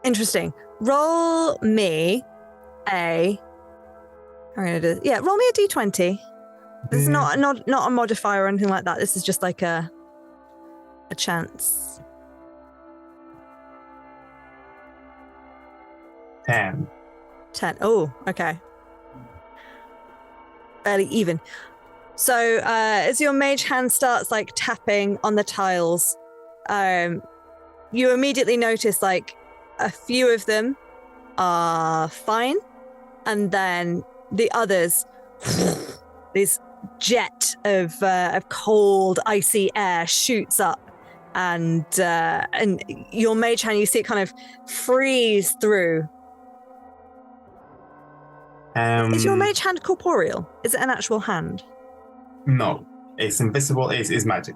[SPEAKER 1] Interesting. Roll me a. Roll me a d20. This is not a modifier or anything like that. This is just like a chance.
[SPEAKER 2] 10.
[SPEAKER 1] 10. Oh, okay. Fairly even. So as your mage hand starts like tapping on the tiles, you immediately notice like a few of them are fine, and then the others, this jet of cold, icy air shoots up, and your mage hand, you see it kind of freeze through. Is your mage hand corporeal? Is it an actual hand?
[SPEAKER 2] No, it's invisible. It's magic.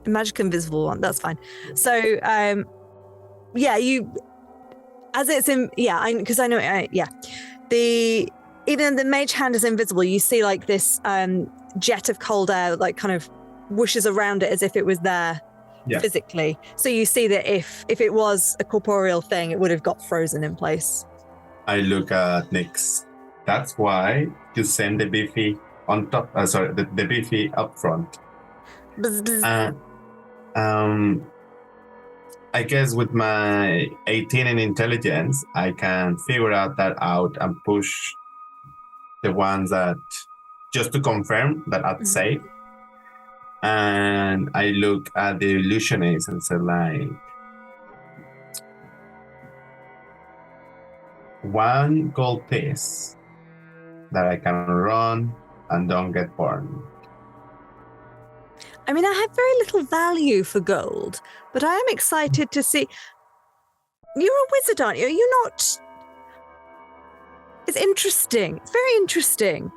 [SPEAKER 1] Magic invisible one. That's fine. So, you, as it's in, because I know, even the mage hand is invisible. You see like this jet of cold air, like kind of whooshes around it as if it was there physically. So you see that if it was a corporeal thing, it would have got frozen in place. I
[SPEAKER 2] look at Nyx. That's why you send the beefy on top. The beefy up front.
[SPEAKER 1] Bzz, bzz.
[SPEAKER 2] I guess with my 18 in intelligence, I can figure that out and push the ones that, just to confirm that I'm safe. And I look at the illusionist and say, like, one gold piece that I can run and don't get burned.
[SPEAKER 1] I mean, I have very little value for gold, but I am excited to see. You're a wizard, aren't you? Are you not? It's interesting. It's very interesting.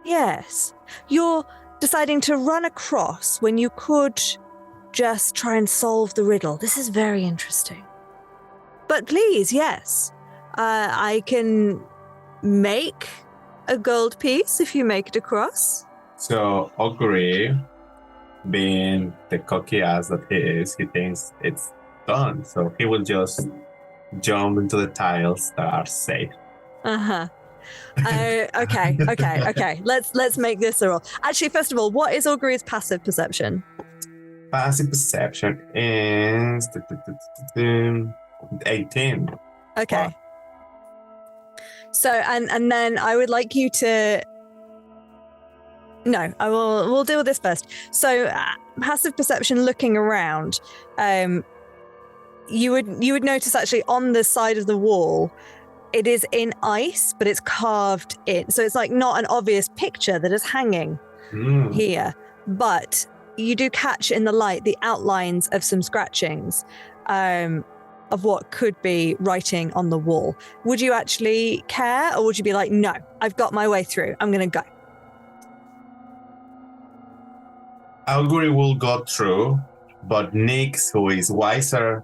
[SPEAKER 1] Yes. You're deciding to run across when you could just try and solve the riddle. This is very interesting. But please, yes. I can make a gold piece if you make it across.
[SPEAKER 2] So, Augury, being the cocky ass that he is, he thinks it's done. So he will just jump into the tiles that are safe. Okay. Let's make this a roll. Actually, first of all, what is Augury's passive perception? Passive perception is 18.
[SPEAKER 1] Okay.
[SPEAKER 2] Wow.
[SPEAKER 1] So and then I would like you to. No, we'll deal with this first. So, passive perception, looking around, you would notice actually on the side of the wall, it is in ice, but it's carved in. So it's like not an obvious picture that is hanging here, but you do catch in the light the outlines of some scratchings of what could be writing on the wall. Would you actually care, or would you be like, no, I've got my way through, I'm going to go?
[SPEAKER 2] Augury will go through, but Nyx, who is wiser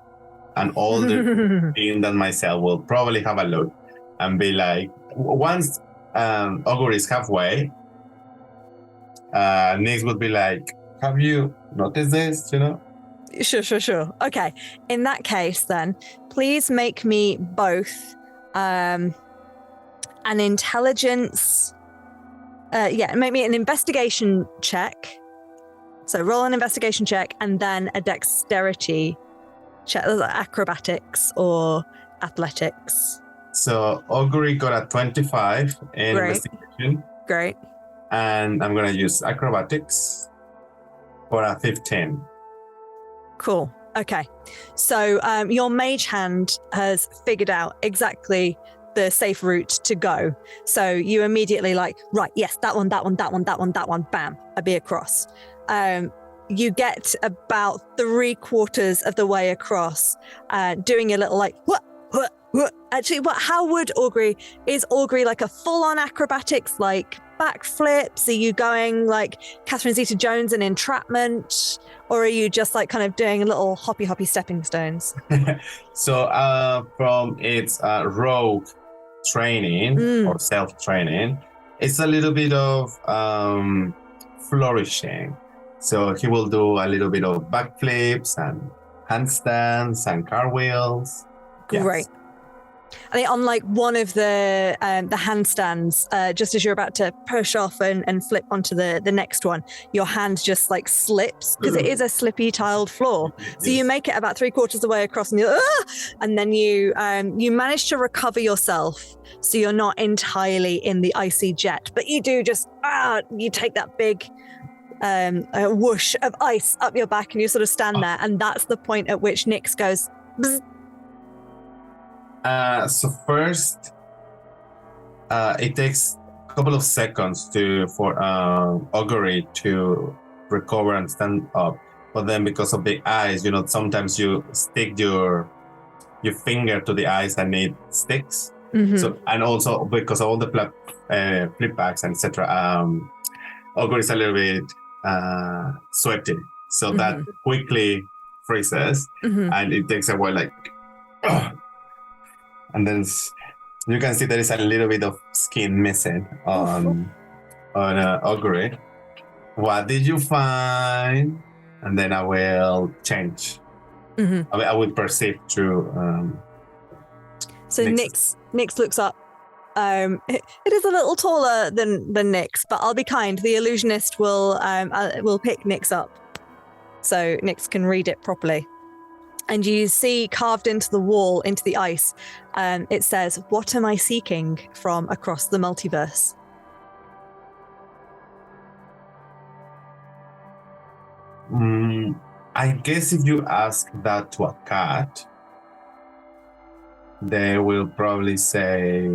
[SPEAKER 2] and older than myself, will probably have a look and be like, once Augury is halfway, Nyx would be like, have you noticed this,
[SPEAKER 1] Sure. Okay. In that case, then, please make me both an intelligence... make me an investigation check. So roll an investigation check and then a dexterity check, acrobatics or athletics.
[SPEAKER 2] So Augury got a 25 in investigation.
[SPEAKER 1] Great.
[SPEAKER 2] And I'm going to use acrobatics for a 15.
[SPEAKER 1] Cool. Okay. So your mage hand has figured out exactly the safe route to go. So you immediately like, right, yes, that one, bam, I'd be across. You get about 3/4 of the way across, doing a little like, what? Actually, how would Augury, is Augury like a full-on acrobatics, like backflips? Are you going like Catherine Zeta-Jones in Entrapment? Or are you just like kind of doing a little hoppy stepping stones?
[SPEAKER 2] So from its rogue training or self-training, it's a little bit of flourishing. So he will do a little bit of backflips and handstands and cartwheels.
[SPEAKER 1] Great.
[SPEAKER 2] Yes.
[SPEAKER 1] I think on like one of the handstands, just as you're about to push off and flip onto the next one, your hand just like slips because it is a slippy tiled floor. So you make it about 3/4 of the way across, and and then you manage to recover yourself, so you're not entirely in the icy jet, but you do just you take that big whoosh of ice up your back, and you sort of stand there, and that's the point at which Nyx goes. Bzz.
[SPEAKER 2] So first, it takes a couple of seconds for Augury to recover and stand up. But then because of the eyes, sometimes you stick your finger to the eyes and it sticks. So, and also because of all the flip backs and etc. Augury is a little bit sweaty, so that quickly freezes, and it takes a while, like, and then you can see there is a little bit of skin missing on Augury. What did you find? And then I will change. I will perceive through.
[SPEAKER 1] So Nyx looks up. It is a little taller than Nyx, but I'll be kind. The illusionist will pick Nyx up, so Nyx can read it properly. And you see carved into the wall, into the ice, it says, "What am I seeking from across the multiverse?"
[SPEAKER 2] I guess if you ask that to a cat, they will probably say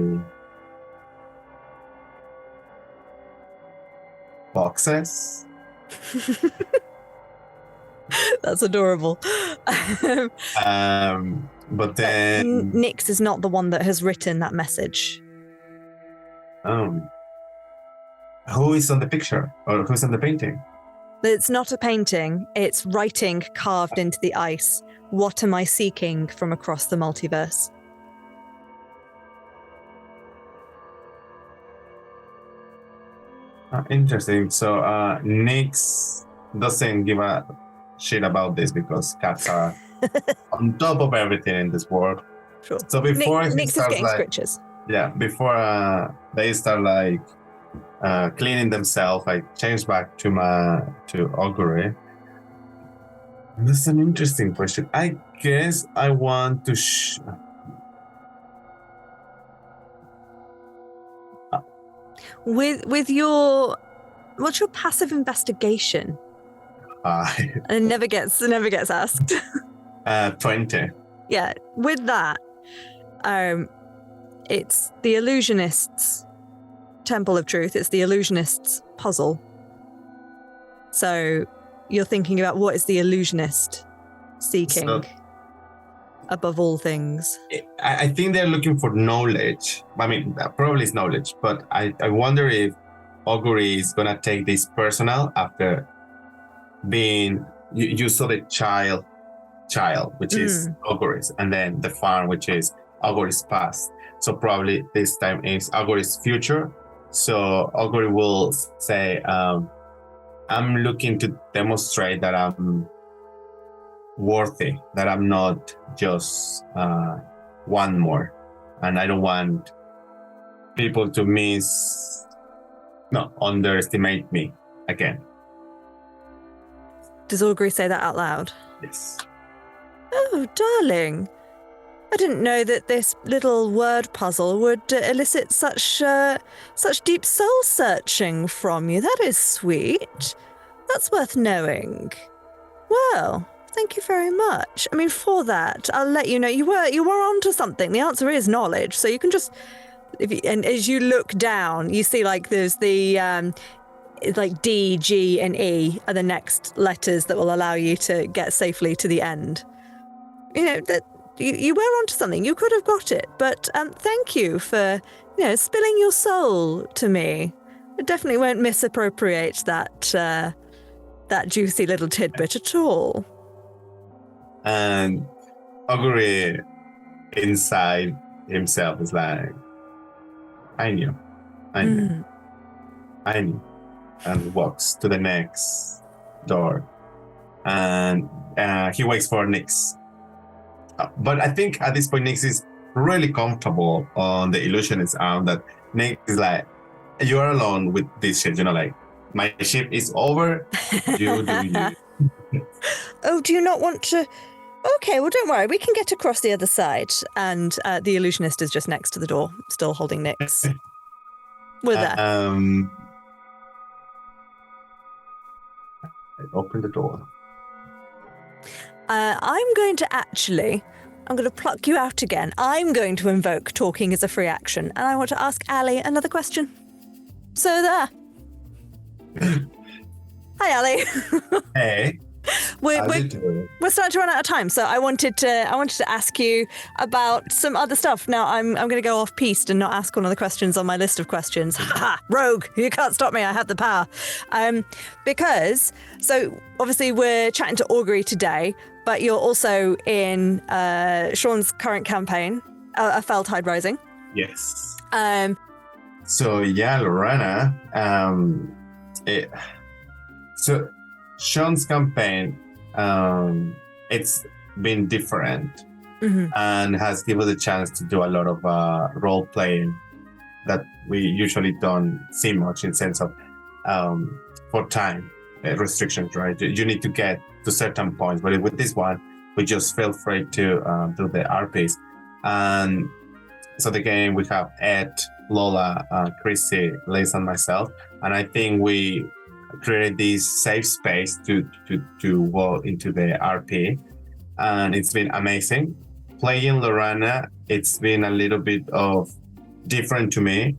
[SPEAKER 2] boxes.
[SPEAKER 1] That's adorable.
[SPEAKER 2] But then
[SPEAKER 1] Nyx is not the one that has written that message.
[SPEAKER 2] Who is on the picture, or who's on the painting?
[SPEAKER 1] It's not a painting, it's writing carved into the ice. What am I seeking from across the multiverse?
[SPEAKER 2] Interesting. So Nyx doesn't give a shit about this because cats are on top of everything in this world.
[SPEAKER 1] Sure.
[SPEAKER 2] So before
[SPEAKER 1] Nyx is getting scritches.
[SPEAKER 2] Yeah, before they start cleaning themselves, I change back to Augury. That's an interesting question. I guess I want to
[SPEAKER 1] with your, what's your passive investigation? And it never gets asked.
[SPEAKER 2] 20.
[SPEAKER 1] Yeah, with that, it's the Illusionist's Temple of Truth. It's the Illusionist's puzzle. So you're thinking about what is the Illusionist seeking above all things.
[SPEAKER 2] I think they're looking for knowledge. I mean, probably it's knowledge, but I wonder if Augury is going to take this personal after being, you saw the child, which is Augury's, and then the farm, which is Augury's past. So probably this time is Augury's future. So Augury will say, I'm looking to demonstrate that I'm worthy, that I'm not just one more. And I don't want people to underestimate me again.
[SPEAKER 1] Does Augury say that out loud?
[SPEAKER 2] Yes.
[SPEAKER 1] Oh, darling. I didn't know that this little word puzzle would elicit such deep soul searching from you. That is sweet. That's worth knowing. Well, thank you very much. I mean, for that, I'll let you know you were onto something. The answer is knowledge. So you can just, and as you look down, you see there's the D, G, and E are the next letters that will allow you to get safely to the end. That you were onto something. You could have got it, but thank you for spilling your soul to me. I definitely won't misappropriate that juicy little tidbit at all.
[SPEAKER 2] And Augury inside himself is like, I knew, and walks to the next door, and he waits for Nyx. But I think at this point Nyx is really comfortable on the illusionist's arm, that Nyx is like, you are alone with this shit, my ship is over, you do you.
[SPEAKER 1] Oh, do you not want to? Okay, well, don't worry, we can get across the other side. And the illusionist is just next to the door, still holding Nyx. We're there.
[SPEAKER 2] I open the door.
[SPEAKER 1] I'm going I'm going to pluck you out again. I'm going to invoke talking as a free action, and I want to ask Ali another question. So there. Hi, Ali.
[SPEAKER 2] Hey.
[SPEAKER 1] We're starting to run out of time, so I wanted to ask you about some other stuff. Now I'm going to go off piste and not ask one of the questions on my list of questions. Ha! Rogue! You can't stop me. I have the power. Because so obviously we're chatting to Augury today, but you're also in Sean's current campaign, A Fell Tide Rising.
[SPEAKER 2] Yes. So yeah, Lorana. So Sean's campaign, it's been different and has given us a chance to do a lot of role playing that we usually don't see much in sense of for time restrictions, right? You need to get to certain points, but with this one, we just feel free to do the RPs. And so the game, we have Ed, Lola, Chrissy, Liz, and myself, and I think we created this safe space to walk into the RP, and it's been amazing. Playing Lorana, it's been a little bit of different to me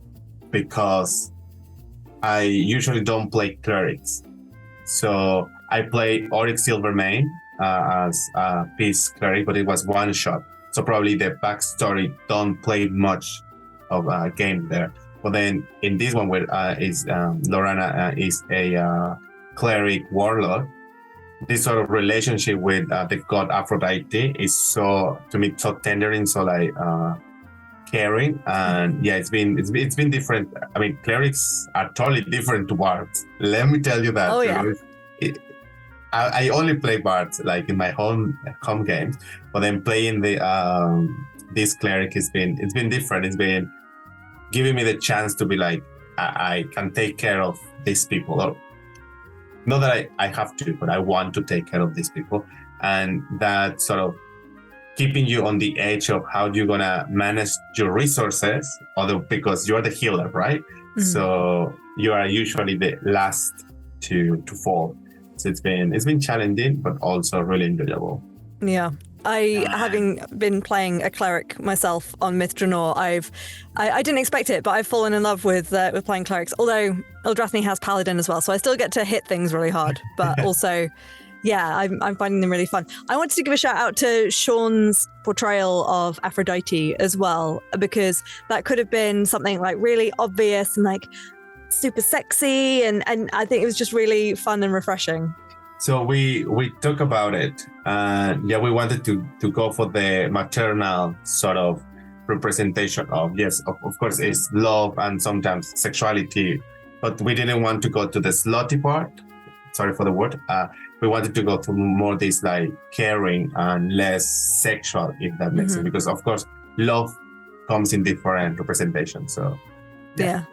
[SPEAKER 2] because I usually don't play clerics. So I play Oryx Silvermane as a peace cleric, but it was one shot. So probably the backstory don't play much of a game there. But then in this one, where Lorana is a cleric warlord, this sort of relationship with the god Aphrodite is so, to me, so tender and so like caring. And yeah, it's been different. I mean, clerics are totally different to bards. Let me tell you that.
[SPEAKER 1] Oh yeah.
[SPEAKER 2] I only play bards like in my home games, but then playing this cleric it's been different. It's been giving me the chance to be like, I can take care of these people. Or not that I have to, but I want to take care of these people. And that sort of keeping you on the edge of how you're going to manage your resources, although because you're the healer, right? Mm-hmm. So you are usually the last to fall. So it's been challenging, but also really enjoyable.
[SPEAKER 1] Yeah. Having been playing a cleric myself on Myth Draenor, I didn't expect it, but I've fallen in love with playing clerics. Although Eldrathni has Paladin as well, so I still get to hit things really hard. But also, yeah, I'm finding them really fun. I wanted to give a shout out to Sean's portrayal of Aphrodite as well, because that could have been something like really obvious and like super sexy, and I think it was just really fun and refreshing.
[SPEAKER 2] So we talk about it, and we wanted to go for the maternal sort of representation of, yes, of course, it's love and sometimes sexuality, but we didn't want to go to the slutty part. Sorry for the word. We wanted to go to more this like caring and less sexual, if that makes sense, because of course love comes in different representations. So
[SPEAKER 1] yeah.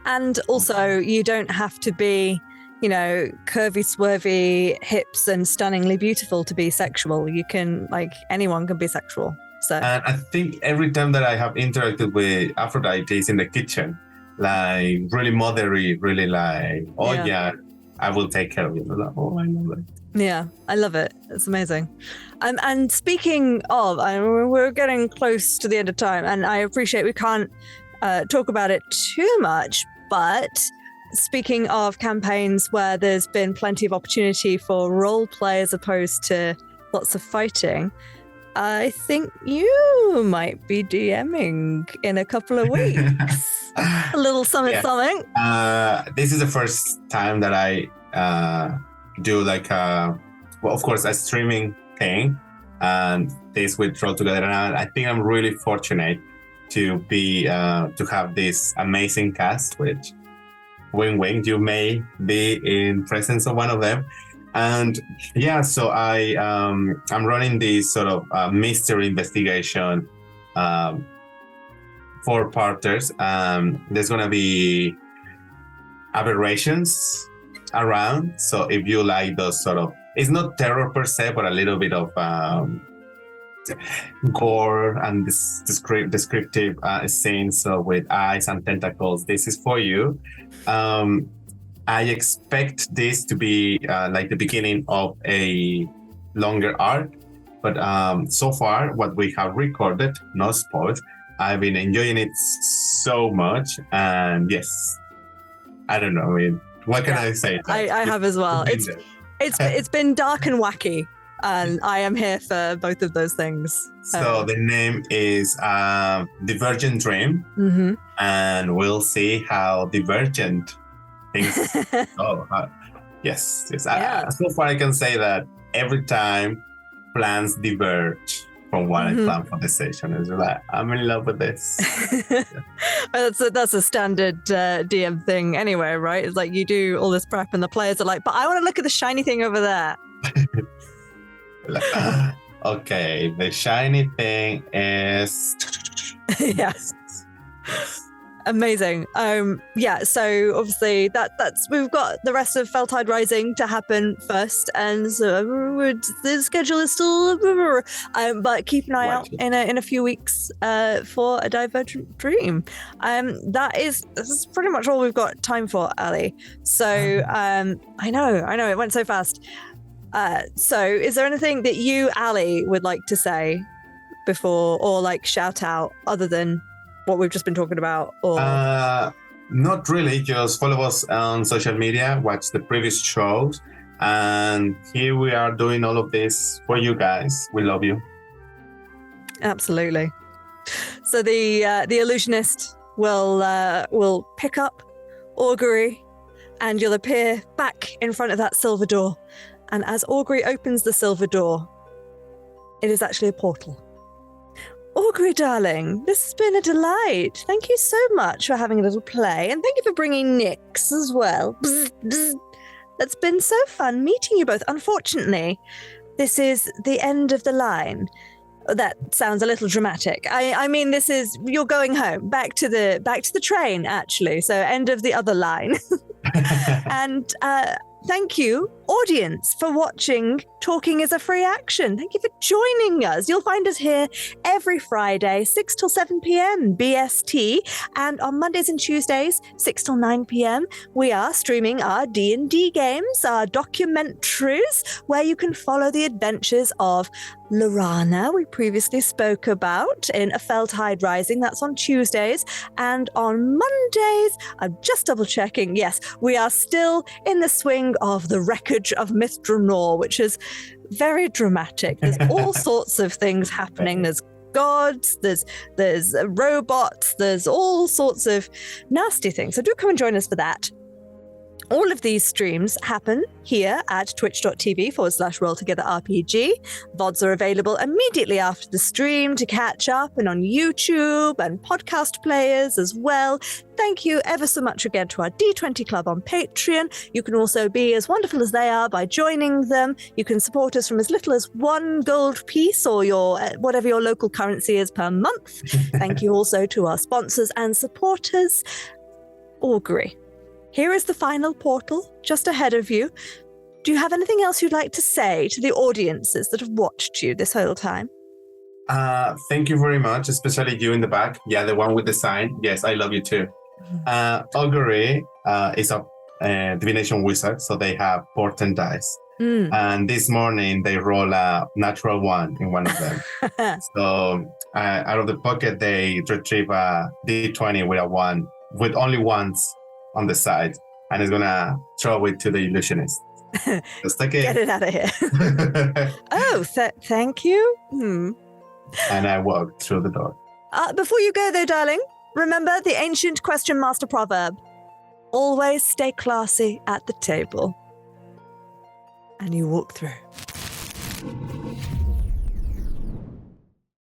[SPEAKER 1] And also you don't have to be, curvy, swervy hips and stunningly beautiful to be sexual. You can, like, anyone can be sexual. So. And
[SPEAKER 2] I think every time that I have interacted with Aphrodite is in the kitchen, like really motherly, really like, I will take care of you. Like, I know that.
[SPEAKER 1] Yeah, I love it. It's amazing. And speaking of, we're getting close to the end of time, and I appreciate we can't talk about it too much, but speaking of campaigns where there's been plenty of opportunity for role play as opposed to lots of fighting, I think you might be DMing in a couple of weeks. A little something.
[SPEAKER 2] This is the first time that I do like of course, a streaming thing, and this with Roll Together. And I think I'm really fortunate to be to have this amazing cast, which wing, you may be in presence of one of them. And so I'm running this sort of mystery investigation, 4-parters. There's gonna be aberrations around. So if you like those sort of, it's not terror per se, but a little bit of gore and descriptive scenes with eyes and tentacles, this is for you. I expect this to be like the beginning of a longer arc, But so far, what we have recorded, no spoiled, I've been enjoying it so much. And yes, I don't know. I mean, what can I say?
[SPEAKER 1] I have as well. It's been dark and wacky, and I am here for both of those things.
[SPEAKER 2] So the name is Divergent Dream, and we'll see how divergent things go. Yes.
[SPEAKER 1] Yeah.
[SPEAKER 2] So far, I can say that every time plans diverge from what I planned for the session, it's like, I'm in love with this.
[SPEAKER 1] That's a standard DM thing anyway, right? It's like you do all this prep and the players are like, but I want to look at the shiny thing over there.
[SPEAKER 2] Okay, the shiny thing is...
[SPEAKER 1] Yes. Amazing. So obviously we've got the rest of Feltide Rising to happen first, and so the schedule is still but keep an eye out in a few weeks for a Divergent Dream. This is pretty much all we've got time for, Ali. So I know it went so fast. So is there anything that you, Ali, would like to say before, or like shout out other than what we've just been talking about? Or
[SPEAKER 2] not really, just follow us on social media, watch the previous shows, and here we are doing all of this for you guys. We love you.
[SPEAKER 1] Absolutely. So the Illusionist will pick up Augury, and you'll appear back in front of that silver door. And as Augury opens the silver door, it is actually a portal. Augury, darling, this has been a delight. Thank you so much for having a little play, and thank you for bringing Nix as well. Bzz, bzz. It's been so fun meeting you both. Unfortunately, this is the end of the line. That sounds a little dramatic. I mean, this is, you're going home, back to the train, actually. So end of the other line. And thank you, audience, for watching Talking is a Free Action. Thank you for joining us. You'll find us here every Friday, 6 till 7 p.m. BST. And on Mondays and Tuesdays, 6 till 9 p.m., we are streaming our D&D games, our documentaries, where you can follow the adventures of Lorana, we previously spoke about in A Feltide Rising. That's on Tuesdays. And on Mondays, I'm just double checking. Yes, we are still in the swing of the wreckage of Mithranor, which is very dramatic. There's all sorts of things happening. There's gods, there's robots, there's all sorts of nasty things. So do come and join us for that. All of these streams happen here at twitch.tv/rolltogetherrpg. VODs are available immediately after the stream to catch up, and on YouTube and podcast players as well. Thank you ever so much again to our D20 Club on Patreon. You can also be as wonderful as they are by joining them. You can support us from as little as $1 gold piece or your whatever your local currency is per month. Thank you also to our sponsors and supporters. Augury, here is the final portal just ahead of you. Do you have anything else you'd like to say to the audiences that have watched you this whole time?
[SPEAKER 2] Thank you very much, especially you in the back. Yeah, the one with the sign. Yes, I love you too. Augury is a divination wizard, so they have portent dice. And this morning they roll a natural one in one of them. So out of the pocket, they retrieve a D20 with a one, with only ones on the side, and it's gonna throw it to the illusionist. Just like
[SPEAKER 1] Get it out of here. Oh, thank you.
[SPEAKER 2] And I walk through the door.
[SPEAKER 1] Before you go though, darling, remember the ancient question master proverb: always stay classy at the table. And you walk through.